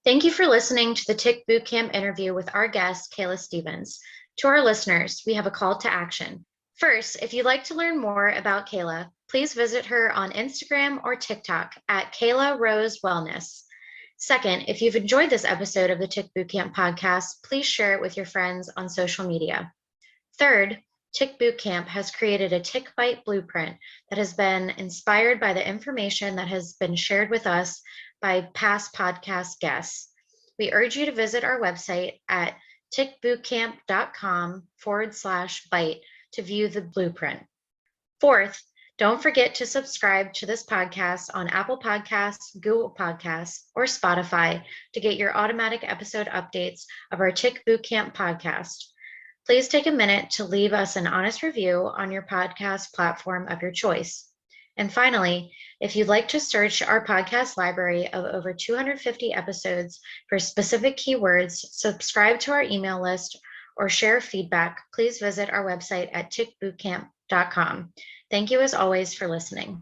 Thank you for listening to the Tick Bootcamp interview with our guest, Kayla Stevens. To our listeners, we have a call to action. First, if you'd like to learn more about Kayla, please visit her on Instagram or TikTok at Kayla Rose Wellness. Second, if you've enjoyed this episode of the Tick Bootcamp podcast, please share it with your friends on social media. Third, Tick Bootcamp has created a tick bite blueprint that has been inspired by the information that has been shared with us by past podcast guests. We urge you to visit our website at tickbootcamp.com/bite to view the blueprint. Fourth, don't forget to subscribe to this podcast on Apple Podcasts, Google Podcasts, or Spotify to get your automatic episode updates of our Tick Bootcamp podcast. Please take a minute to leave us an honest review on your podcast platform of your choice. And finally, if you'd like to search our podcast library of over 250 episodes for specific keywords, subscribe to our email list, or share feedback, please visit our website at tickbootcamp.com. Thank you as always for listening.